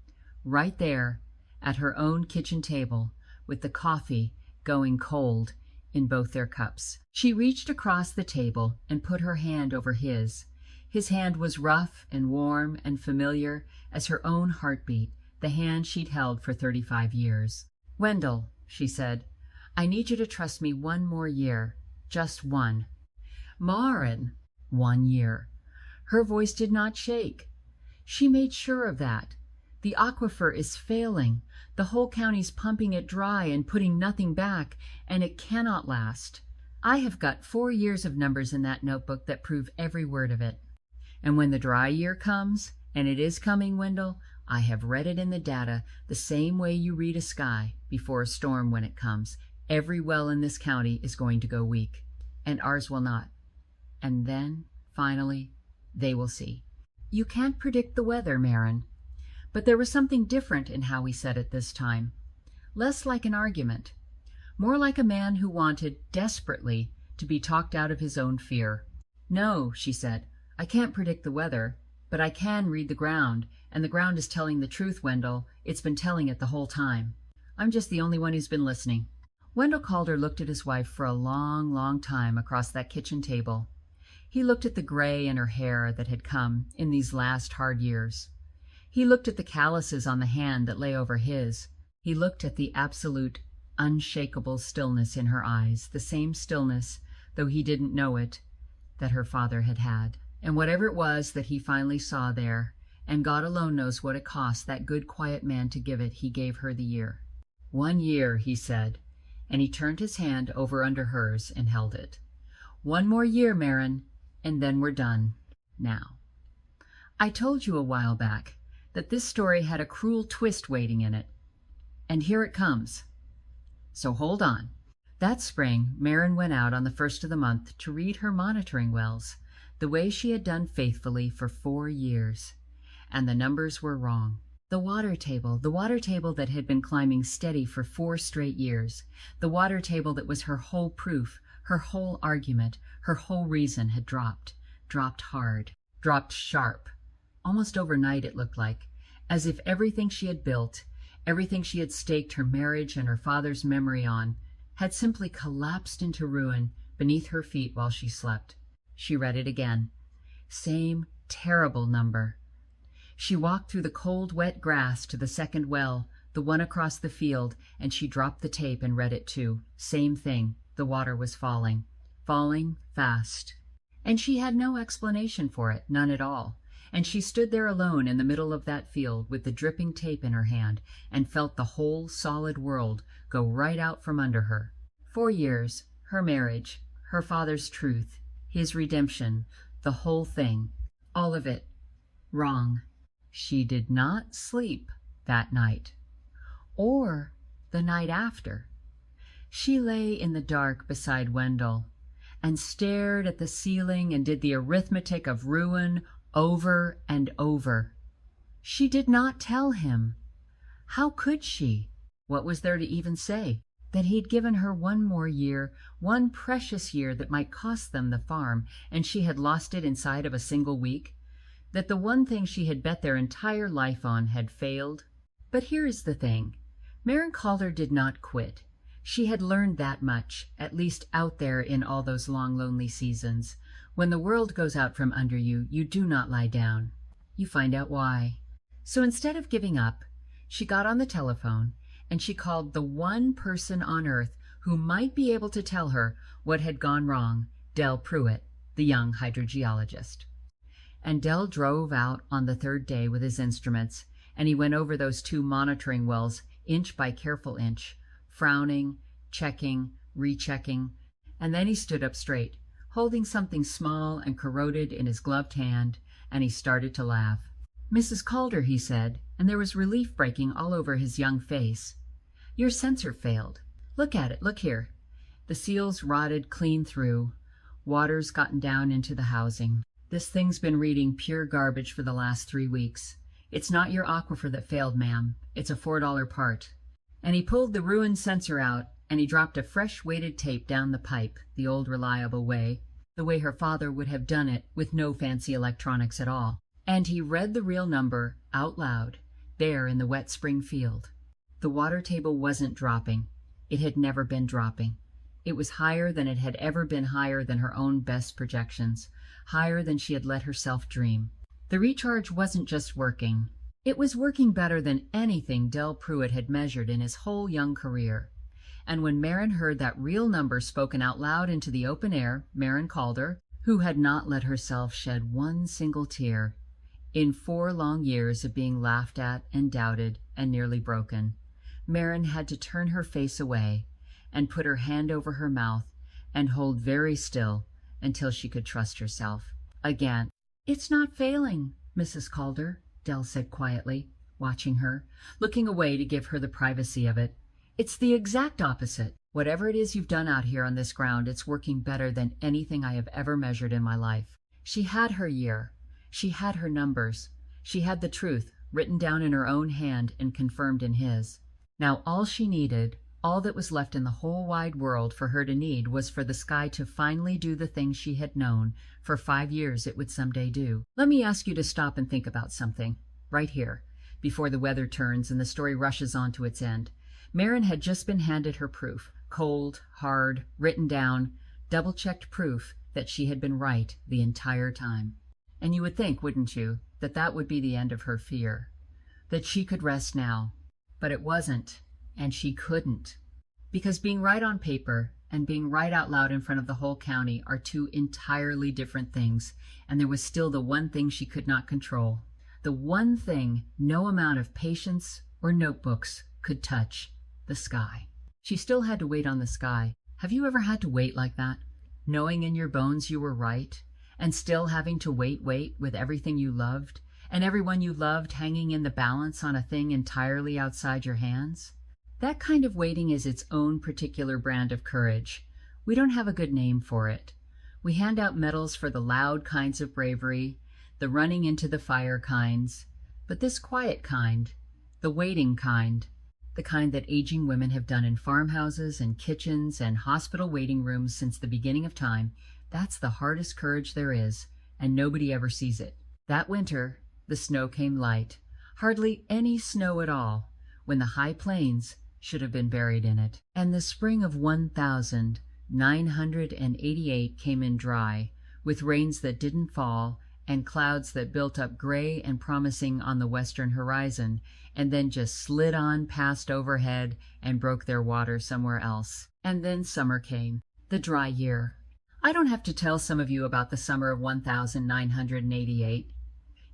right there at her own kitchen table, with the coffee going cold in both their cups. She reached across the table and put her hand over his. His hand was rough and warm and familiar as her own heartbeat, the hand she'd held for 35 years. "Wendell," she said, "I need you to trust me one more year. Just one." "Marin." "1 year." Her voice did not shake. She made sure of that. "The aquifer is failing. The whole county's pumping it dry and putting nothing back, and it cannot last. I have got 4 years of numbers in that notebook that prove every word of it. And when the dry year comes, and it is coming, Wendell, I have read it in the data the same way you read a sky before a storm when it comes. Every well in this county is going to go weak, and ours will not. And then, finally, they will see. You can't predict the weather, Marin." But there was something different in how he said it this time. Less like an argument. More like a man who wanted, desperately, to be talked out of his own fear. "No," she said, "I can't predict the weather, but I can read the ground, and the ground is telling the truth, Wendell. It's been telling it the whole time. I'm just the only one who's been listening." Wendell Calder looked at his wife for a long, long time across that kitchen table. He looked at the gray in her hair that had come in these last hard years. He looked at the calluses on the hand that lay over his. He looked at the absolute, unshakable stillness in her eyes, the same stillness, though he didn't know it, that her father had had. And whatever it was that he finally saw there, and God alone knows what it cost that good, quiet man to give it, he gave her the year. 1 year, he said, and he turned his hand over under hers and held it. 1 more year, Marin, and then we're done. Now, I told you a while back that this story had a cruel twist waiting in it, and here it comes. So hold on. That spring, Marin went out on the 1st of the month to read her monitoring wells, the way she had done faithfully for 4 years. And the numbers were wrong. The water table that had been climbing steady for 4 straight years, the water table that was her whole proof, her whole argument, her whole reason had dropped hard, dropped sharp. Almost overnight, it looked like, as if everything she had built, everything she had staked her marriage and her father's memory on, had simply collapsed into ruin beneath her feet while she slept. She read it again. Same terrible number. She walked through the cold, wet grass to the second well, the one across the field, and she dropped the tape and read it too. Same thing. The water was falling fast. And she had no explanation for it, none at all. And she stood there alone in the middle of that field with the dripping tape in her hand and felt the whole solid world go right out from under her. 4 years, her marriage, her father's truth, his redemption, the whole thing, all of it, wrong. She did not sleep that night, or the night after. She lay in the dark beside Wendell and stared at the ceiling and did the arithmetic of ruin over and over. She did not tell him. How could she? What was there to even say? That he'd given her 1 more year, 1 precious year that might cost them the farm, and she had lost it inside of a single week? That the one thing she had bet their entire life on had failed? But here is the thing. Marin Calder did not quit. She had learned that much, at least out there in all those long, lonely seasons. When the world goes out from under you, you do not lie down. You find out why. So instead of giving up, she got on the telephone and she called the one person on earth who might be able to tell her what had gone wrong, Del Pruitt, the young hydrogeologist. And Del drove out on the 3rd day with his instruments, and he went over those 2 monitoring wells inch by careful inch, frowning, checking, rechecking, and then he stood up straight, holding something small and corroded in his gloved hand, and he started to laugh. "Mrs. Calder," he said, and there was relief breaking all over his young face. "Your sensor failed. Look at it, look here." The seals rotted clean through. Water's gotten down into the housing. "This thing's been reading pure garbage for the last 3 weeks. It's not your aquifer that failed, ma'am. It's a $4 part." And he pulled the ruined sensor out, and he dropped a fresh weighted tape down the pipe, the old reliable way, the way her father would have done it with no fancy electronics at all. And he read the real number out loud, there in the wet spring field. The water table wasn't dropping. It had never been dropping. It was higher than it had ever been, higher than her own best projections, higher than she had let herself dream. The recharge wasn't just working. It was working better than anything Del Pruitt had measured in his whole young career. And when Marin heard that real number spoken out loud into the open air, Marin Calder, who had not let herself shed one single tear in 4 long years of being laughed at and doubted and nearly broken, Marin had to turn her face away and put her hand over her mouth and hold very still until she could trust herself. Again, "It's not failing, Mrs. Calder," Del said quietly, watching her, looking away to give her the privacy of it. "It's the exact opposite. Whatever it is you've done out here on this ground, it's working better than anything I have ever measured in my life." She had her year. She had her numbers. She had the truth, written down in her own hand and confirmed in his. Now all she needed, all that was left in the whole wide world for her to need, was for the sky to finally do the thing she had known for 5 years it would someday do. Let me ask you to stop and think about something, right here, before the weather turns and the story rushes on to its end. Marin had just been handed her proof, cold, hard, written down, double-checked proof that she had been right the entire time. And you would think, wouldn't you, that that would be the end of her fear, that she could rest now. But it wasn't. And she couldn't. Because being right on paper and being right out loud in front of the whole county are 2 entirely different things, and there was still the one thing she could not control. The one thing no amount of patience or notebooks could touch: the sky. She still had to wait on the sky. Have you ever had to wait like that? Knowing in your bones you were right, and still having to wait with everything you loved, and everyone you loved hanging in the balance on a thing entirely outside your hands? That kind of waiting is its own particular brand of courage. We don't have a good name for it. We hand out medals for the loud kinds of bravery, the running into the fire kinds, but this quiet kind, the waiting kind, the kind that aging women have done in farmhouses and kitchens and hospital waiting rooms since the beginning of time, that's the hardest courage there is, and nobody ever sees it. That winter, the snow came light, hardly any snow at all, when the high plains should have been buried in it. And the spring of 1988 came in dry, with rains that didn't fall and clouds that built up gray and promising on the western horizon, and then just slid on past overhead and broke their water somewhere else. And then summer came, the dry year. I don't have to tell some of you about the summer of 1988.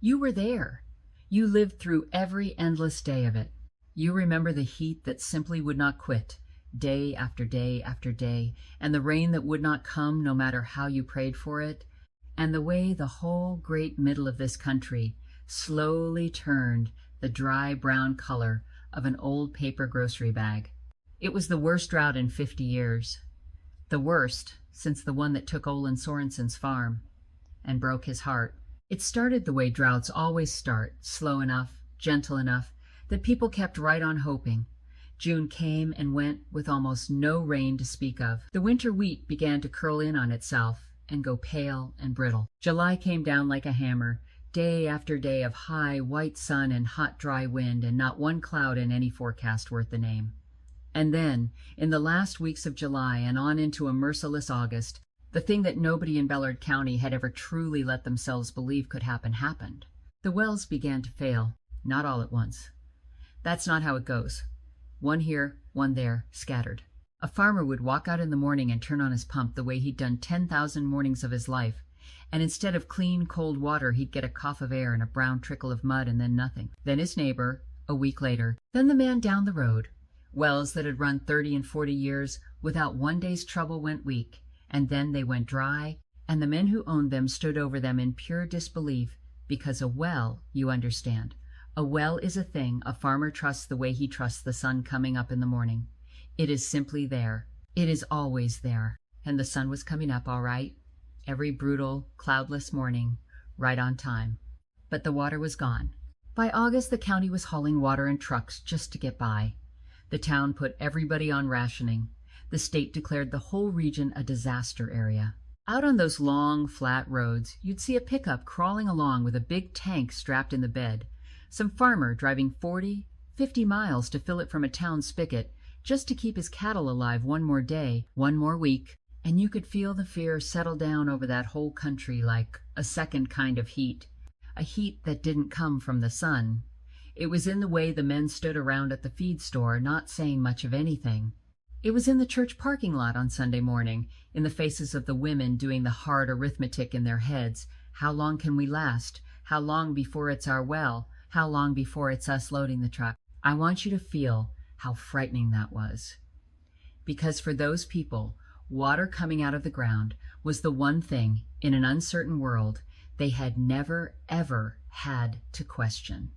You were there. You lived through every endless day of it. You remember the heat that simply would not quit, day after day after day, and the rain that would not come no matter how you prayed for it, and the way the whole great middle of this country slowly turned the dry brown color of an old paper grocery bag. It was the worst drought in 50 years, the worst since the one that took Olin Sorensen's farm and broke his heart. It started the way droughts always start, slow enough, gentle enough, that people kept right on hoping. June came and went with almost no rain to speak of. The winter wheat began to curl in on itself and go pale and brittle. July came down like a hammer, day after day of high white sun and hot dry wind, and not one cloud in any forecast worth the name. And then, in the last weeks of July and on into a merciless August, the thing that nobody in Bellard County had ever truly let themselves believe could happen happened. The wells began to fail, not all at once. That's not how it goes. One here, one there, scattered. A farmer would walk out in the morning and turn on his pump the way he'd done 10,000 mornings of his life, and instead of clean, cold water, he'd get a cough of air and a brown trickle of mud, and then nothing. Then his neighbor, a week later. Then the man down the road. Wells that had run 30 and 40 years without one day's trouble went weak, and then they went dry, and the men who owned them stood over them in pure disbelief, because a well, you understand, A well is a thing a farmer trusts the way he trusts the sun coming up in the morning. It is simply there. It is always there. And the sun was coming up all right, every brutal, cloudless morning, right on time. But the water was gone. By August, the county was hauling water in trucks just to get by. The town put everybody on rationing. The state declared the whole region a disaster area. Out on those long, flat roads, you'd see a pickup crawling along with a big tank strapped in the bed. Some farmer driving 40, 50 miles to fill it from a town spigot just to keep his cattle alive one more day, one more week. And you could feel the fear settle down over that whole country like a second kind of heat. A heat that didn't come from the sun. It was in the way the men stood around at the feed store, not saying much of anything. It was in the church parking lot on Sunday morning, in the faces of the women doing the hard arithmetic in their heads. How long can we last? How long before it's our well? How long before it's us loading the truck? I want you to feel how frightening that was. Because for those people, water coming out of the ground was the one thing in an uncertain world they had never, ever had to question.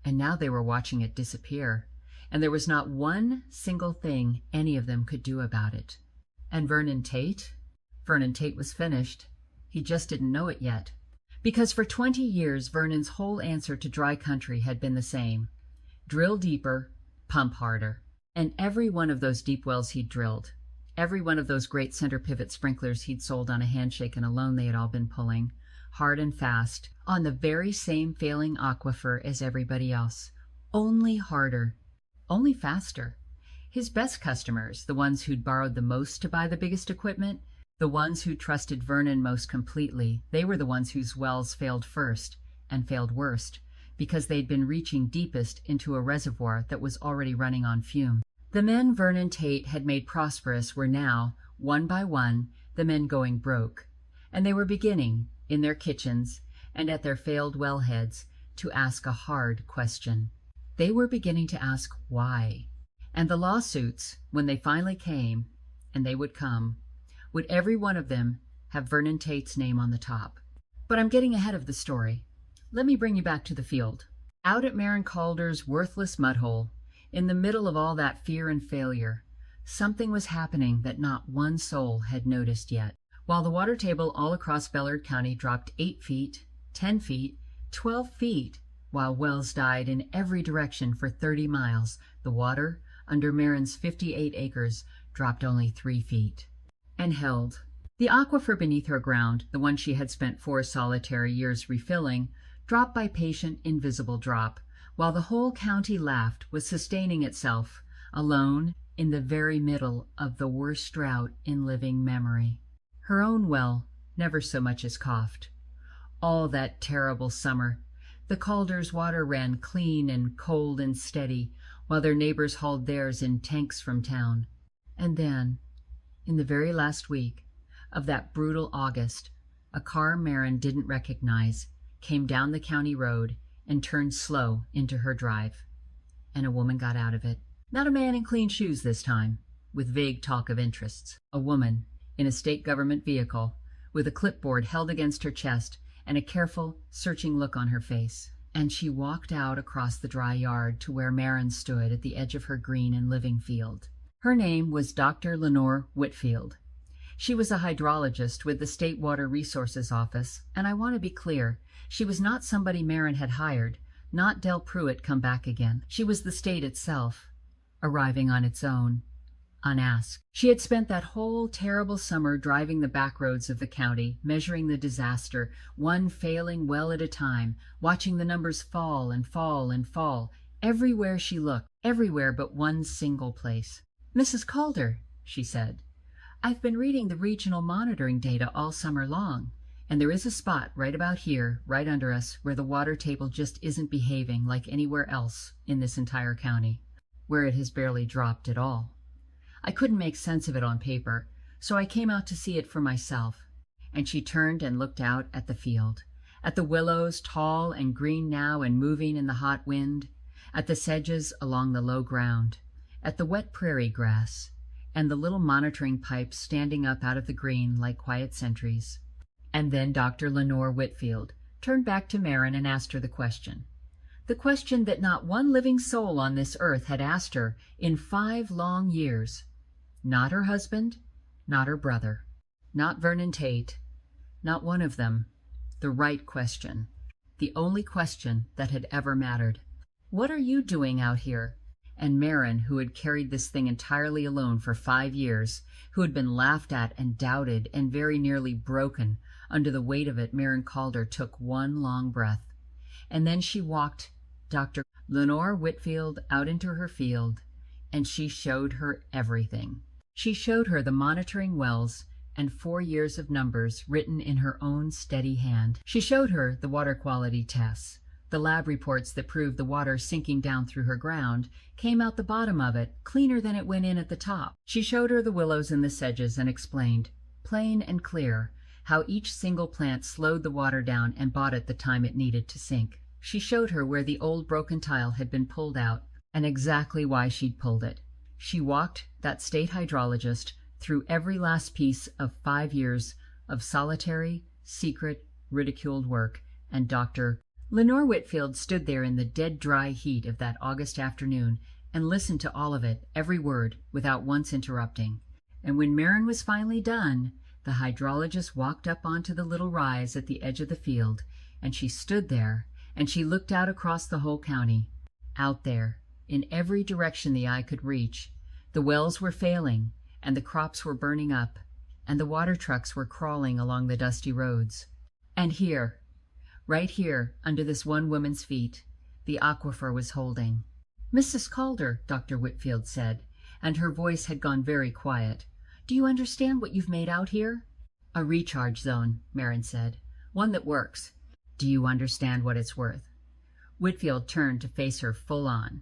And now they were watching it disappear, and there was not one single thing any of them could do about it. And Vernon Tate? Vernon Tate was finished. He just didn't know it yet. Because for 20 years, Vernon's whole answer to dry country had been the same. Drill deeper, pump harder. And every one of those deep wells he'd drilled, every one of those great center pivot sprinklers he'd sold on a handshake and a loan they had all been pulling, hard and fast, on the very same failing aquifer as everybody else. Only harder. Only faster. His best customers, the ones who'd borrowed the most to buy the biggest equipment, the ones who trusted Vernon most completely, they were the ones whose wells failed first and failed worst, because they'd been reaching deepest into a reservoir that was already running on fumes. The men Vernon Tate had made prosperous were now, one by one, the men going broke, and they were beginning, in their kitchens and at their failed wellheads, to ask a hard question. They were beginning to ask why. And the lawsuits, when they finally came, and they would come, would every one of them have Vernon Tate's name on the top. But I'm getting ahead of the story. Let me bring you back to the field. Out at Marin Calder's worthless mudhole, in the middle of all that fear and failure, something was happening that not one soul had noticed yet. While the water table all across Bellard County dropped 8 feet, 10 feet, 12 feet, while wells died in every direction for 30 miles, the water, under Marin's 58 acres, dropped only 3 feet. And held. The aquifer beneath her ground, the one she had spent 4 solitary years refilling, drop by patient, invisible drop, while the whole county laughed, was sustaining itself, alone, in the very middle of the worst drought in living memory. Her own well never so much as coughed. All that terrible summer, the Calder's water ran clean and cold and steady, while their neighbors hauled theirs in tanks from town. And then, in the very last week of that brutal August, a car Marin didn't recognize came down the county road and turned slow into her drive. And a woman got out of it. Not a man in clean shoes this time, with vague talk of interests. A woman in a state government vehicle, with a clipboard held against her chest and a careful, searching look on her face. And she walked out across the dry yard to where Marin stood at the edge of her green and living field. Her name was Dr. Lenore Whitfield. She was a hydrologist with the State Water Resources Office, and I want to be clear, she was not somebody Marin had hired, not Del Pruitt come back again. She was the state itself, arriving on its own, unasked. She had spent that whole terrible summer driving the back roads of the county, measuring the disaster, one failing well at a time, watching the numbers fall and fall and fall, everywhere she looked, everywhere but one single place. "Mrs. Calder," she said, "I've been reading the regional monitoring data all summer long, and there is a spot right about here, right under us, where the water table just isn't behaving like anywhere else in this entire county, where it has barely dropped at all. I couldn't make sense of it on paper, so I came out to see it for myself." And she turned and looked out at the field, at the willows, tall and green now and moving in the hot wind, at the sedges along the low ground, at the wet prairie grass, and the little monitoring pipes standing up out of the green like quiet sentries. And then Dr. Lenore Whitfield turned back to Marin and asked her the question. The question that not one living soul on this earth had asked her in 5 long years. Not her husband, not her brother, not Vernon Tate, not one of them. The right question. The only question that had ever mattered. What are you doing out here? And Marin, who had carried this thing entirely alone for 5 years, who had been laughed at and doubted and very nearly broken under the weight of it, Marin Calder took one long breath. And then she walked Dr. Lenore Whitfield out into her field, and she showed her everything. She showed her the monitoring wells and 4 years of numbers written in her own steady hand. She showed her the water quality tests. The lab reports that proved the water sinking down through her ground came out the bottom of it cleaner than it went in at the top. She showed her the willows and the sedges and explained, plain and clear, how each single plant slowed the water down and bought it the time it needed to sink. She showed her where the old broken tile had been pulled out and exactly why she'd pulled it. She walked that state hydrologist through every last piece of 5 years of solitary, secret, ridiculed work, and Dr. Lenore Whitfield stood there in the dead dry heat of that August afternoon and listened to all of it, every word, without once interrupting. And when Marin was finally done, the hydrologist walked up onto the little rise at the edge of the field, and she stood there, and she looked out across the whole county. Out there, in every direction the eye could reach, the wells were failing, and the crops were burning up, and the water trucks were crawling along the dusty roads. And here, right here, under this one woman's feet, the aquifer was holding. "Mrs. Calder," Dr. Whitfield said, and her voice had gone very quiet, "do you understand what you've made out here?" "A recharge zone," Marin said. "One that works. Do you understand what it's worth?" Whitfield turned to face her full on.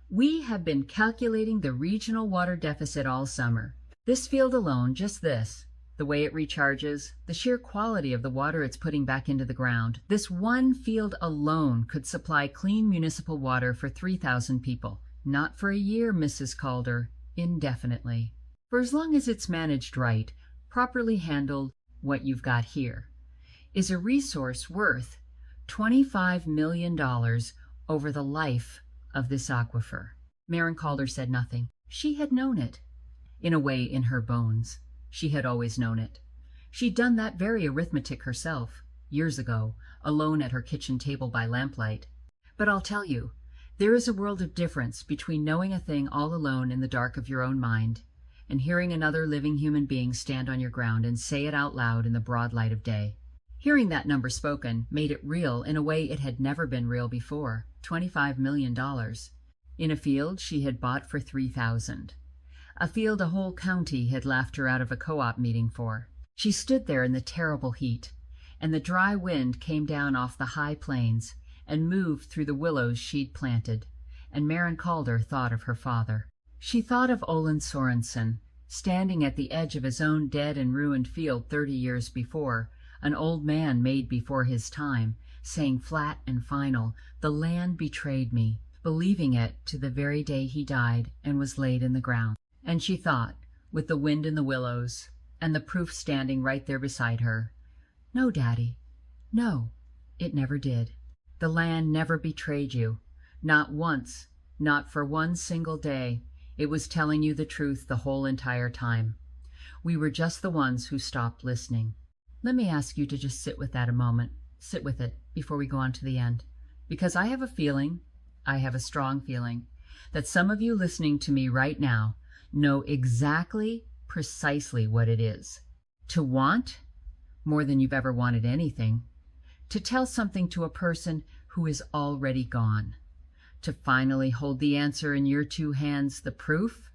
"We have been calculating the regional water deficit all summer. This field alone, just this, the way it recharges, the sheer quality of the water it's putting back into the ground, this one field alone could supply clean municipal water for 3,000 people. Not for a year, Mrs. Calder, indefinitely. For as long as it's managed right, properly handled, what you've got here is a resource worth $25 million over the life of this aquifer." Marin Calder said nothing. She had known it. In a way, in her bones. She had always known it. She'd done that very arithmetic herself, years ago, alone at her kitchen table by lamplight. But I'll tell you, there is a world of difference between knowing a thing all alone in the dark of your own mind and hearing another living human being stand on your ground and say it out loud in the broad light of day. Hearing that number spoken made it real in a way it had never been real before, $25 million. In a field she had bought for 3,000. A field a whole county had laughed her out of a co-op meeting for. She stood there in the terrible heat, and the dry wind came down off the high plains and moved through the willows she'd planted, and Marin Calder thought of her father. She thought of Olin Sorensen, standing at the edge of his own dead and ruined field 30 years before, an old man made before his time, saying flat and final, "The land betrayed me," believing it to the very day he died and was laid in the ground. And she thought, with the wind in the willows, and the proof standing right there beside her, "No, Daddy, no, it never did. The land never betrayed you. Not once, not for one single day. It was telling you the truth the whole entire time. We were just the ones who stopped listening." Let me ask you to just sit with that a moment. Sit with it before we go on to the end. Because I have a strong feeling, that some of you listening to me right now know exactly, precisely what it is. To want, more than you've ever wanted anything. To tell something to a person who is already gone. To finally hold the answer in your 2 hands, the proof,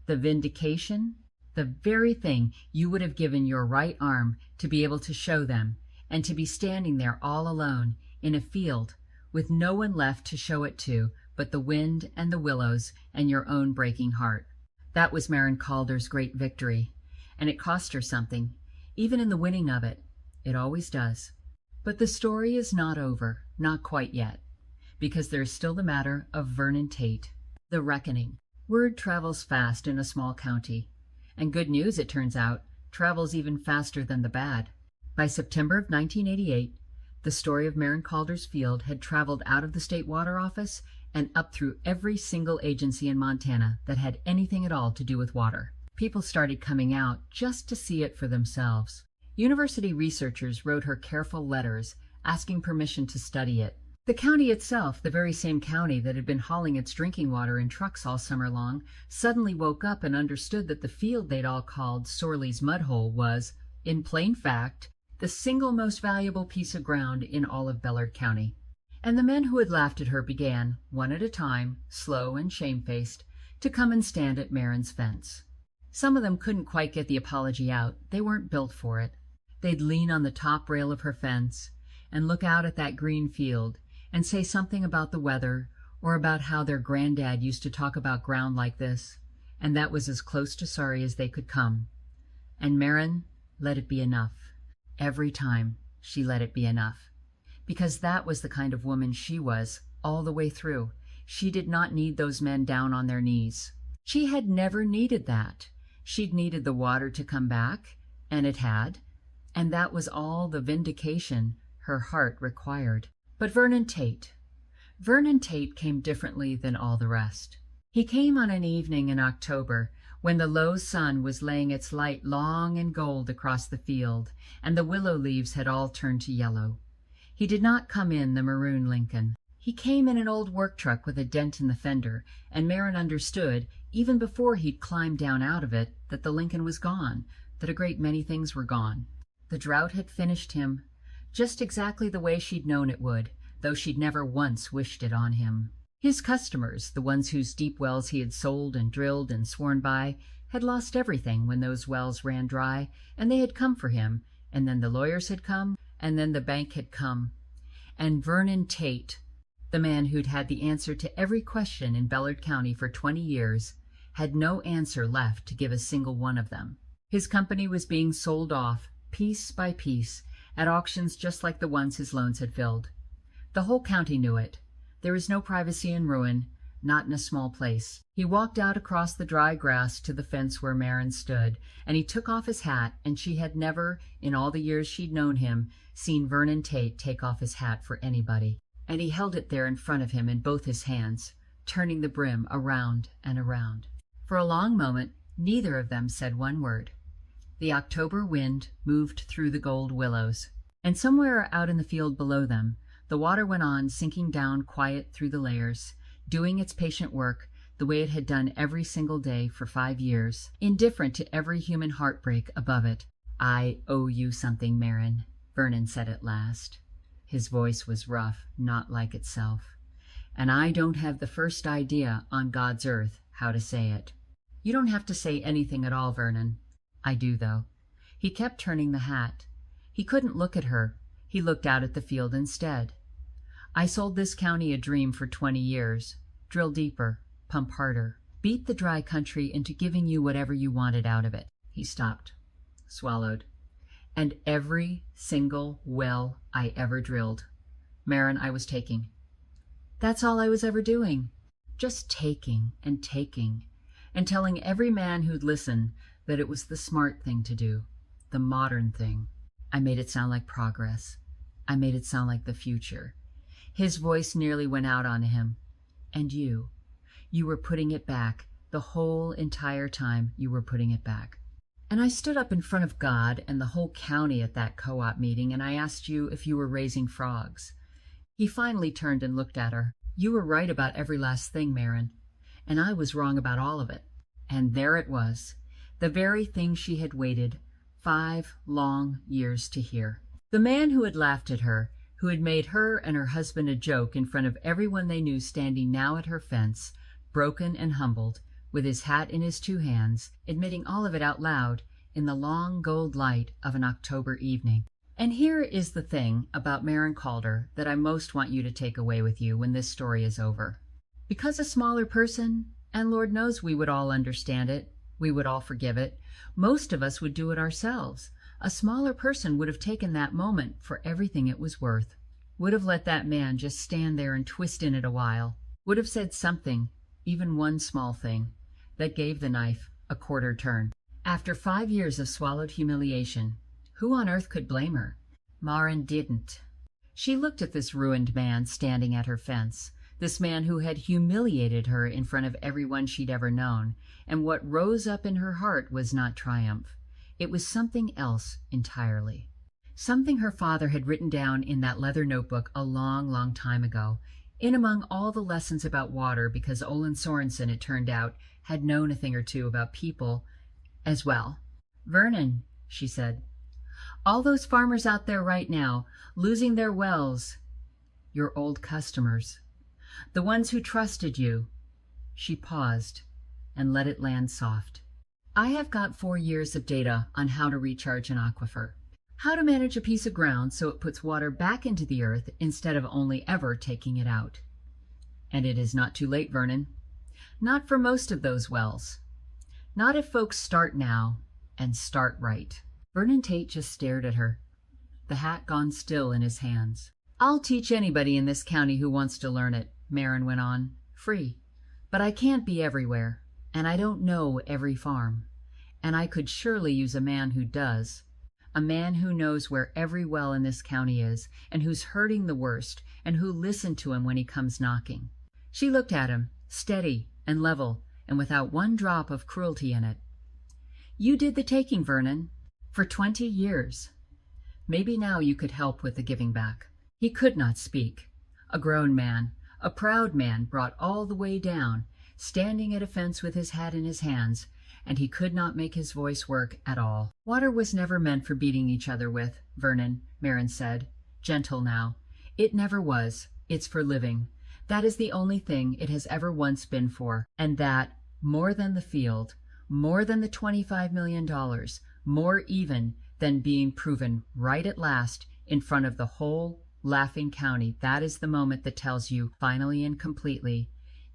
the vindication, the very thing you would have given your right arm to be able to show them, and to be standing there all alone in a field with no one left to show it to but the wind and the willows and your own breaking heart. That was Marin Calder's great victory, and it cost her something, even in the winning of it. It always does. But the story is not over, not quite yet, because there is still the matter of Vernon Tate, the reckoning. Word travels fast in a small county, and good news, it turns out, travels even faster than the bad. By September of 1988, The story of Marin Calder's field had traveled out of the state water office and up through every single agency in Montana that had anything at all to do with water. People started coming out just to see it for themselves. University researchers wrote her careful letters asking permission to study it. The county itself, the very same county that had been hauling its drinking water in trucks all summer long, suddenly woke up and understood that the field they'd all called Sorley's Mudhole was, in plain fact, the single most valuable piece of ground in all of Bellard County. And the men who had laughed at her began, one at a time, slow and shamefaced, to come and stand at Marin's fence. Some of them couldn't quite get the apology out. They weren't built for it. They'd lean on the top rail of her fence and look out at that green field and say something about the weather or about how their granddad used to talk about ground like this, and that was as close to sorry as they could come. And Marin let it be enough. Every time she let it be enough. Because that was the kind of woman she was, all the way through. She did not need those men down on their knees. She had never needed that. She'd needed the water to come back, and it had, and that was all the vindication her heart required. But Vernon Tate came differently than all the rest. He came on an evening in October when the low sun was laying its light long and gold across the field, and the willow leaves had all turned to yellow. He did not come in the maroon Lincoln. He came in an old work truck with a dent in the fender, and Marin understood, even before he'd climbed down out of it, that the Lincoln was gone, that a great many things were gone. The drought had finished him, just exactly the way she'd known it would, though she'd never once wished it on him. His customers, the ones whose deep wells he had sold and drilled and sworn by, had lost everything when those wells ran dry, and they had come for him, and then the lawyers had come, and then the bank had come. And Vernon Tate, the man who'd had the answer to every question in Bellard County for 20 years, had no answer left to give a single one of them. His company was being sold off, piece by piece, at auctions just like the ones his loans had filled. The whole county knew it. There was no privacy in ruin, not in a small place. He walked out across the dry grass to the fence where Marin stood, and he took off his hat, and she had never, in all the years she'd known him, seen Vernon Tate take off his hat for anybody. And he held it there in front of him in both his hands, turning the brim around and around. For a long moment, neither of them said one word. The October wind moved through the gold willows, and somewhere out in the field below them, the water went on sinking down quiet through the layers, doing its patient work the way it had done every single day for 5 years, indifferent to every human heartbreak above it. "I owe you something, Marin," Vernon said at last. His voice was rough, not like itself. "And I don't have the first idea on God's earth how to say it." "You don't have to say anything at all, Vernon." "I do, though." He kept turning the hat. He couldn't look at her. He looked out at the field instead. "I sold this county a dream for 20 years. Drill deeper, pump harder, beat the dry country into giving you whatever you wanted out of it." He stopped, swallowed. "And every single well I ever drilled, Marin, I was taking. That's all I was ever doing. Just taking, and telling every man who'd listen that it was the smart thing to do, the modern thing. I made it sound like progress. I made it sound like the future." His voice nearly went out on him. "And you were putting it back. The whole entire time you were putting it back. And I stood up in front of God and the whole county at that co-op meeting, and I asked you if you were raising frogs." He finally turned and looked at her. "You were right about every last thing, Marin, and I was wrong about all of it." And there it was, the very thing she had waited 5 long years to hear. The man who had laughed at her, who had made her and her husband a joke in front of everyone they knew standing now at her fence, broken and humbled, with his hat in his 2 hands, admitting all of it out loud in the long gold light of an October evening. And here is the thing about Marin Calder that I most want you to take away with you when this story is over. Because a smaller person, and Lord knows we would all understand it, we would all forgive it, most of us would do it ourselves. A smaller person would have taken that moment for everything it was worth, would have let that man just stand there and twist in it a while, would have said something, even one small thing, that gave the knife a quarter turn. After 5 years of swallowed humiliation, who on earth could blame her? Marin didn't. She looked at this ruined man standing at her fence, this man who had humiliated her in front of everyone she'd ever known, and what rose up in her heart was not triumph. It was something else entirely. Something her father had written down in that leather notebook a long, long time ago, in among all the lessons about water, because Olin Sorensen, it turned out, had known a thing or two about people as well. "Vernon," she said, "all those farmers out there right now, losing their wells, your old customers, the ones who trusted you." She paused and let it land soft. "I have got 4 years of data on how to recharge an aquifer, how to manage a piece of ground so it puts water back into the earth instead of only ever taking it out. And it is not too late, Vernon. Not for most of those wells. Not if folks start now and start right." Vernon Tate just stared at her, the hat gone still in his hands. "I'll teach anybody in this county who wants to learn it," Marin went on, "free. But I can't be everywhere, and I don't know every farm. And I could surely use a man who does. A man who knows where every well in this county is, and who's hurting the worst, and who'll listen to him when he comes knocking." She looked at him, steady and level, and without one drop of cruelty in it. "You did the taking, Vernon, for 20 years. Maybe now you could help with the giving back." He could not speak. A grown man, a proud man brought all the way down, standing at a fence with his hat in his hands, and he could not make his voice work at all. "Water was never meant for beating each other with, Vernon," Marin said, gentle now. "It never was. It's for living. That is the only thing it has ever once been for. And that, more than the field, more than the $25 million, more even than being proven right at last in front of the whole laughing county, that is the moment that tells you, finally and completely,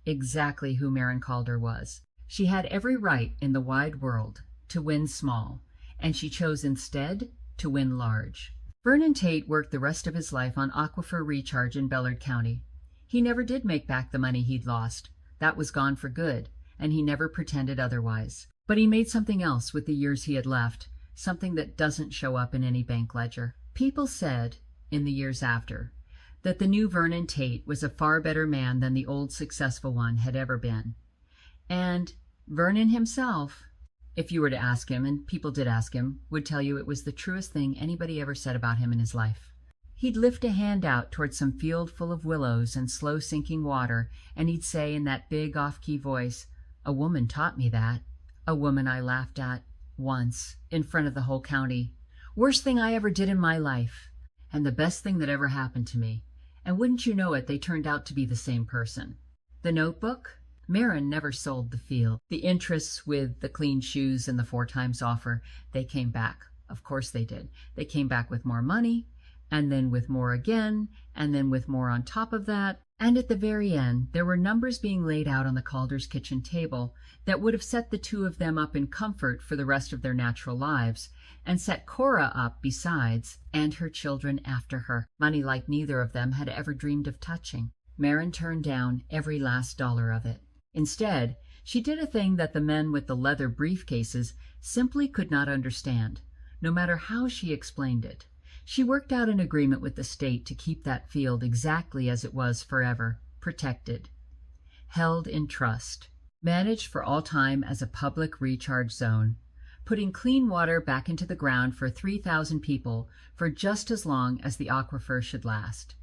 exactly who Marin Calder was. She had every right in the wide world to win small, and she chose instead to win large." Vernon Tate worked the rest of his life on aquifer recharge in Bellard County. He never did make back the money he'd lost. That was gone for good, and he never pretended otherwise. But he made something else with the years he had left, something that doesn't show up in any bank ledger. People said, in the years after, that the new Vernon Tate was a far better man than the old successful one had ever been. And Vernon himself, if you were to ask him, and people did ask him, would tell you it was the truest thing anybody ever said about him in his life. He'd lift a hand out toward some field full of willows and slow-sinking water, and he'd say in that big off-key voice, "A woman taught me that. A woman I laughed at once in front of the whole county. Worst thing I ever did in my life, and the best thing that ever happened to me. And wouldn't you know it, they turned out to be the same person." The notebook? Marin never sold the field. The interests with the clean shoes and the 4 times offer, they came back. Of course they did. They came back with more money, and then with more again, and then with more on top of that. And at the very end, there were numbers being laid out on the Calder's kitchen table that would have set the two of them up in comfort for the rest of their natural lives, and set Cora up besides, and her children after her. Money like neither of them had ever dreamed of touching. Marin turned down every last dollar of it. Instead, she did a thing that the men with the leather briefcases simply could not understand, no matter how she explained it. She worked out an agreement with the state to keep that field exactly as it was forever, protected, held in trust, managed for all time as a public recharge zone, putting clean water back into the ground for 3,000 people for just as long as the aquifer should last.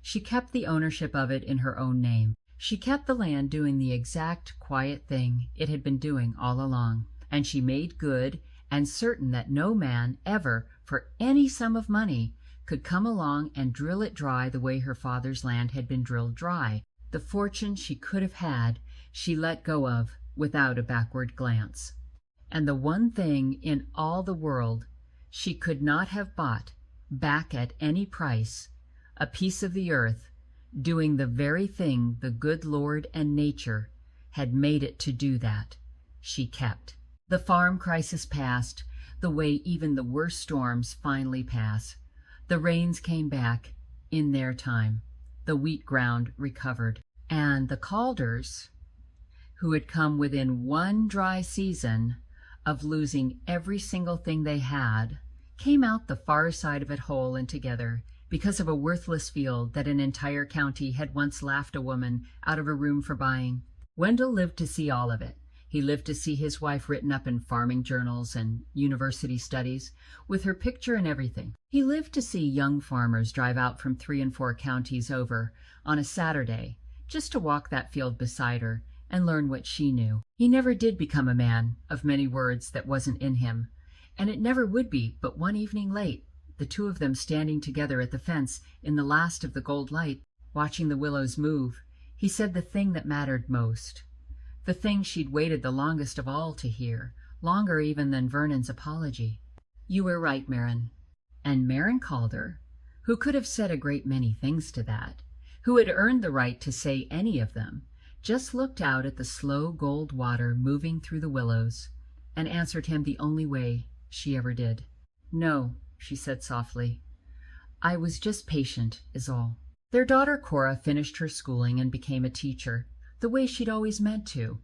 She kept the ownership of it in her own name. She kept the land doing the exact quiet thing it had been doing all along, and she made good and certain that no man ever, for any sum of money, could come along and drill it dry the way her father's land had been drilled dry. The fortune she could have had, she let go of without a backward glance. And the one thing in all the world she could not have bought back at any price, a piece of the earth, doing the very thing the good Lord and nature had made it to do, that she kept. The farm crisis passed, the way even the worst storms finally pass. The rains came back in their time. The wheat ground recovered. And the Calders, who had come within one dry season of losing every single thing they had, came out the far side of it whole and together, because of a worthless field that an entire county had once laughed a woman out of a room for buying. Wendell lived to see all of it. He lived to see his wife written up in farming journals and university studies, with her picture and everything. He lived to see young farmers drive out from 3 and 4 counties over on a Saturday, just to walk that field beside her and learn what she knew. He never did become a man of many words that wasn't in him, and it never would be. But one evening late, the two of them standing together at the fence in the last of the gold light, watching the willows move, he said the thing that mattered most. The thing she'd waited the longest of all to hear, longer even than Vernon's apology. "You were right, Marin." And Marin Calder, who could have said a great many things to that, who had earned the right to say any of them, just looked out at the slow gold water moving through the willows and answered him the only way she ever did. "No," she said softly. "I was just patient, is all." Their daughter Cora finished her schooling and became a teacher, the way she'd always meant to.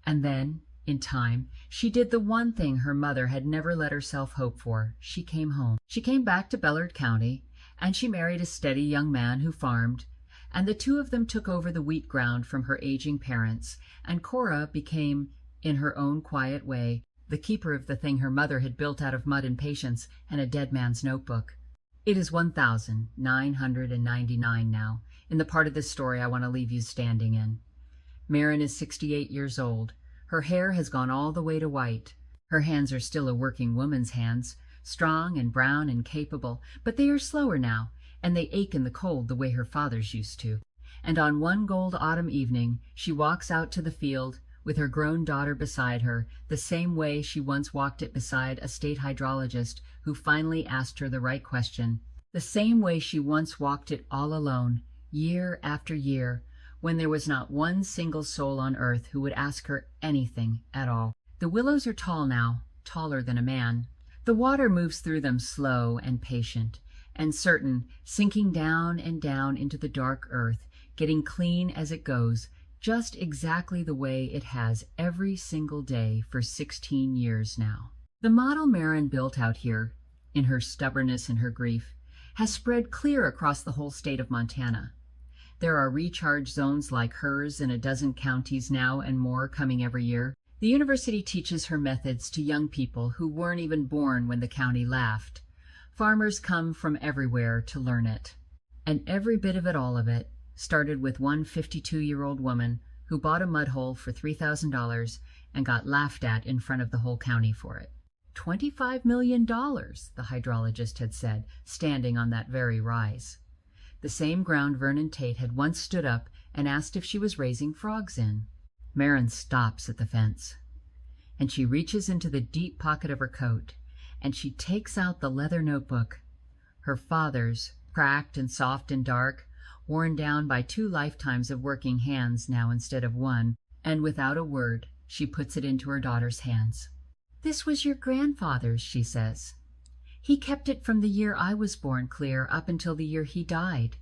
And then, in time, she did the one thing her mother had never let herself hope for. She came home. She came back to Bellard County, and she married a steady young man who farmed, and the two of them took over the wheat ground from her aging parents, and Cora became, in her own quiet way, the keeper of the thing her mother had built out of mud and patience and a dead man's notebook. It is 1,999 now, in the part of this story I want to leave you standing in. Marin is 68 years old. Her hair has gone all the way to white. Her hands are still a working woman's hands, strong and brown and capable, but they are slower now, and they ache in the cold the way her father's used to. And on one gold autumn evening, she walks out to the field with her grown daughter beside her, the same way she once walked it beside a state hydrologist who finally asked her the right question, the same way she once walked it all alone, year after year, when there was not one single soul on earth who would ask her anything at all. The willows are tall now, taller than a man. The water moves through them slow and patient and certain, sinking down and down into the dark earth, getting clean as it goes, just exactly the way it has every single day for 16 years now. The model Marin built out here, in her stubbornness and her grief, has spread clear across the whole state of Montana. There are recharge zones like hers in a dozen counties now and more coming every year. The university teaches her methods to young people who weren't even born when the county laughed. Farmers come from everywhere to learn it. And every bit of it, all of it, started with one 52-year-old woman who bought a mud hole for $3,000 and got laughed at in front of the whole county for it. $25 million, the hydrologist had said, standing on that very rise. The same ground Vernon Tate had once stood up and asked if she was raising frogs in. Marin stops at the fence, and she reaches into the deep pocket of her coat, and she takes out the leather notebook, her father's, cracked and soft and dark, worn down by 2 lifetimes of working hands now instead of one, and without a word, she puts it into her daughter's hands. "This was your grandfather's," she says. "He kept it from the year I was born clear up until the year he died.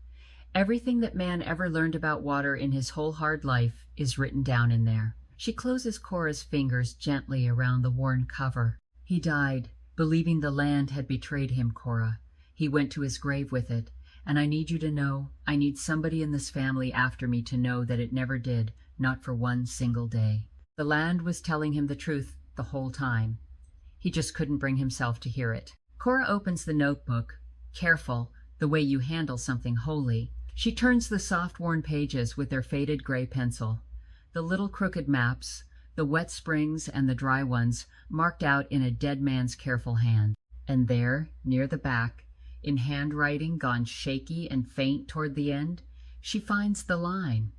Everything that man ever learned about water in his whole hard life is written down in there." She closes Cora's fingers gently around the worn cover. "He died, believing the land had betrayed him, Cora. He went to his grave with it, and I need you to know, I need somebody in this family after me to know that it never did, not for one single day. The land was telling him the truth the whole time. He just couldn't bring himself to hear it." Cora opens the notebook, careful, the way you handle something holy. She turns the soft-worn pages with their faded gray pencil. The little crooked maps, the wet springs and the dry ones, marked out in a dead man's careful hand. And there, near the back, in handwriting gone shaky and faint toward the end, she finds the line,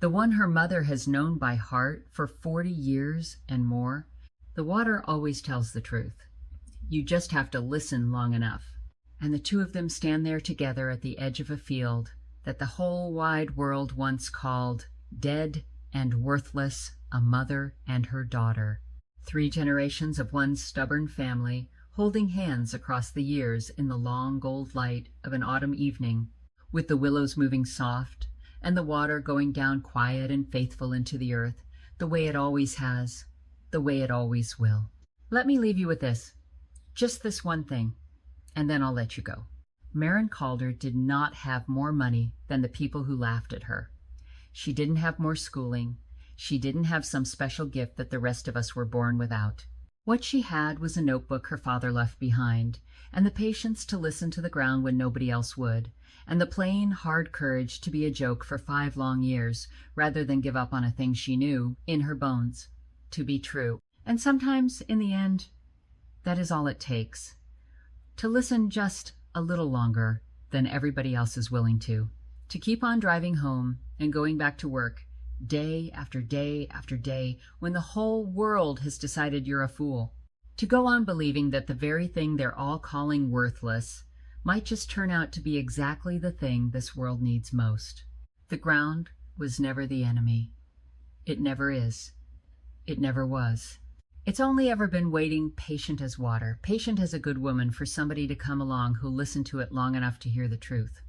the one her mother has known by heart for 40 years and more. The water always tells the truth. You just have to listen long enough. And the two of them stand there together at the edge of a field that the whole wide world once called dead and worthless, a mother and her daughter. 3 generations of one stubborn family, holding hands across the years in the long gold light of an autumn evening, with the willows moving soft and the water going down quiet and faithful into the earth, the way it always has, the way it always will. Let me leave you with this, just this one thing, and then I'll let you go. Marin Calder did not have more money than the people who laughed at her. She didn't have more schooling. She didn't have some special gift that the rest of us were born without. What she had was a notebook her father left behind, and the patience to listen to the ground when nobody else would, and the plain, hard courage to be a joke for 5 long years, rather than give up on a thing she knew, in her bones, to be true. And sometimes, in the end, that is all it takes. To listen just a little longer than everybody else is willing to keep on driving home and going back to work, day after day after day, when the whole world has decided you're a fool. To go on believing that the very thing they're all calling worthless might just turn out to be exactly the thing this world needs most. The ground was never the enemy. It never is. It never was. It's only ever been waiting, patient as water, patient as a good woman, for somebody to come along who'll listen to it long enough to hear the truth.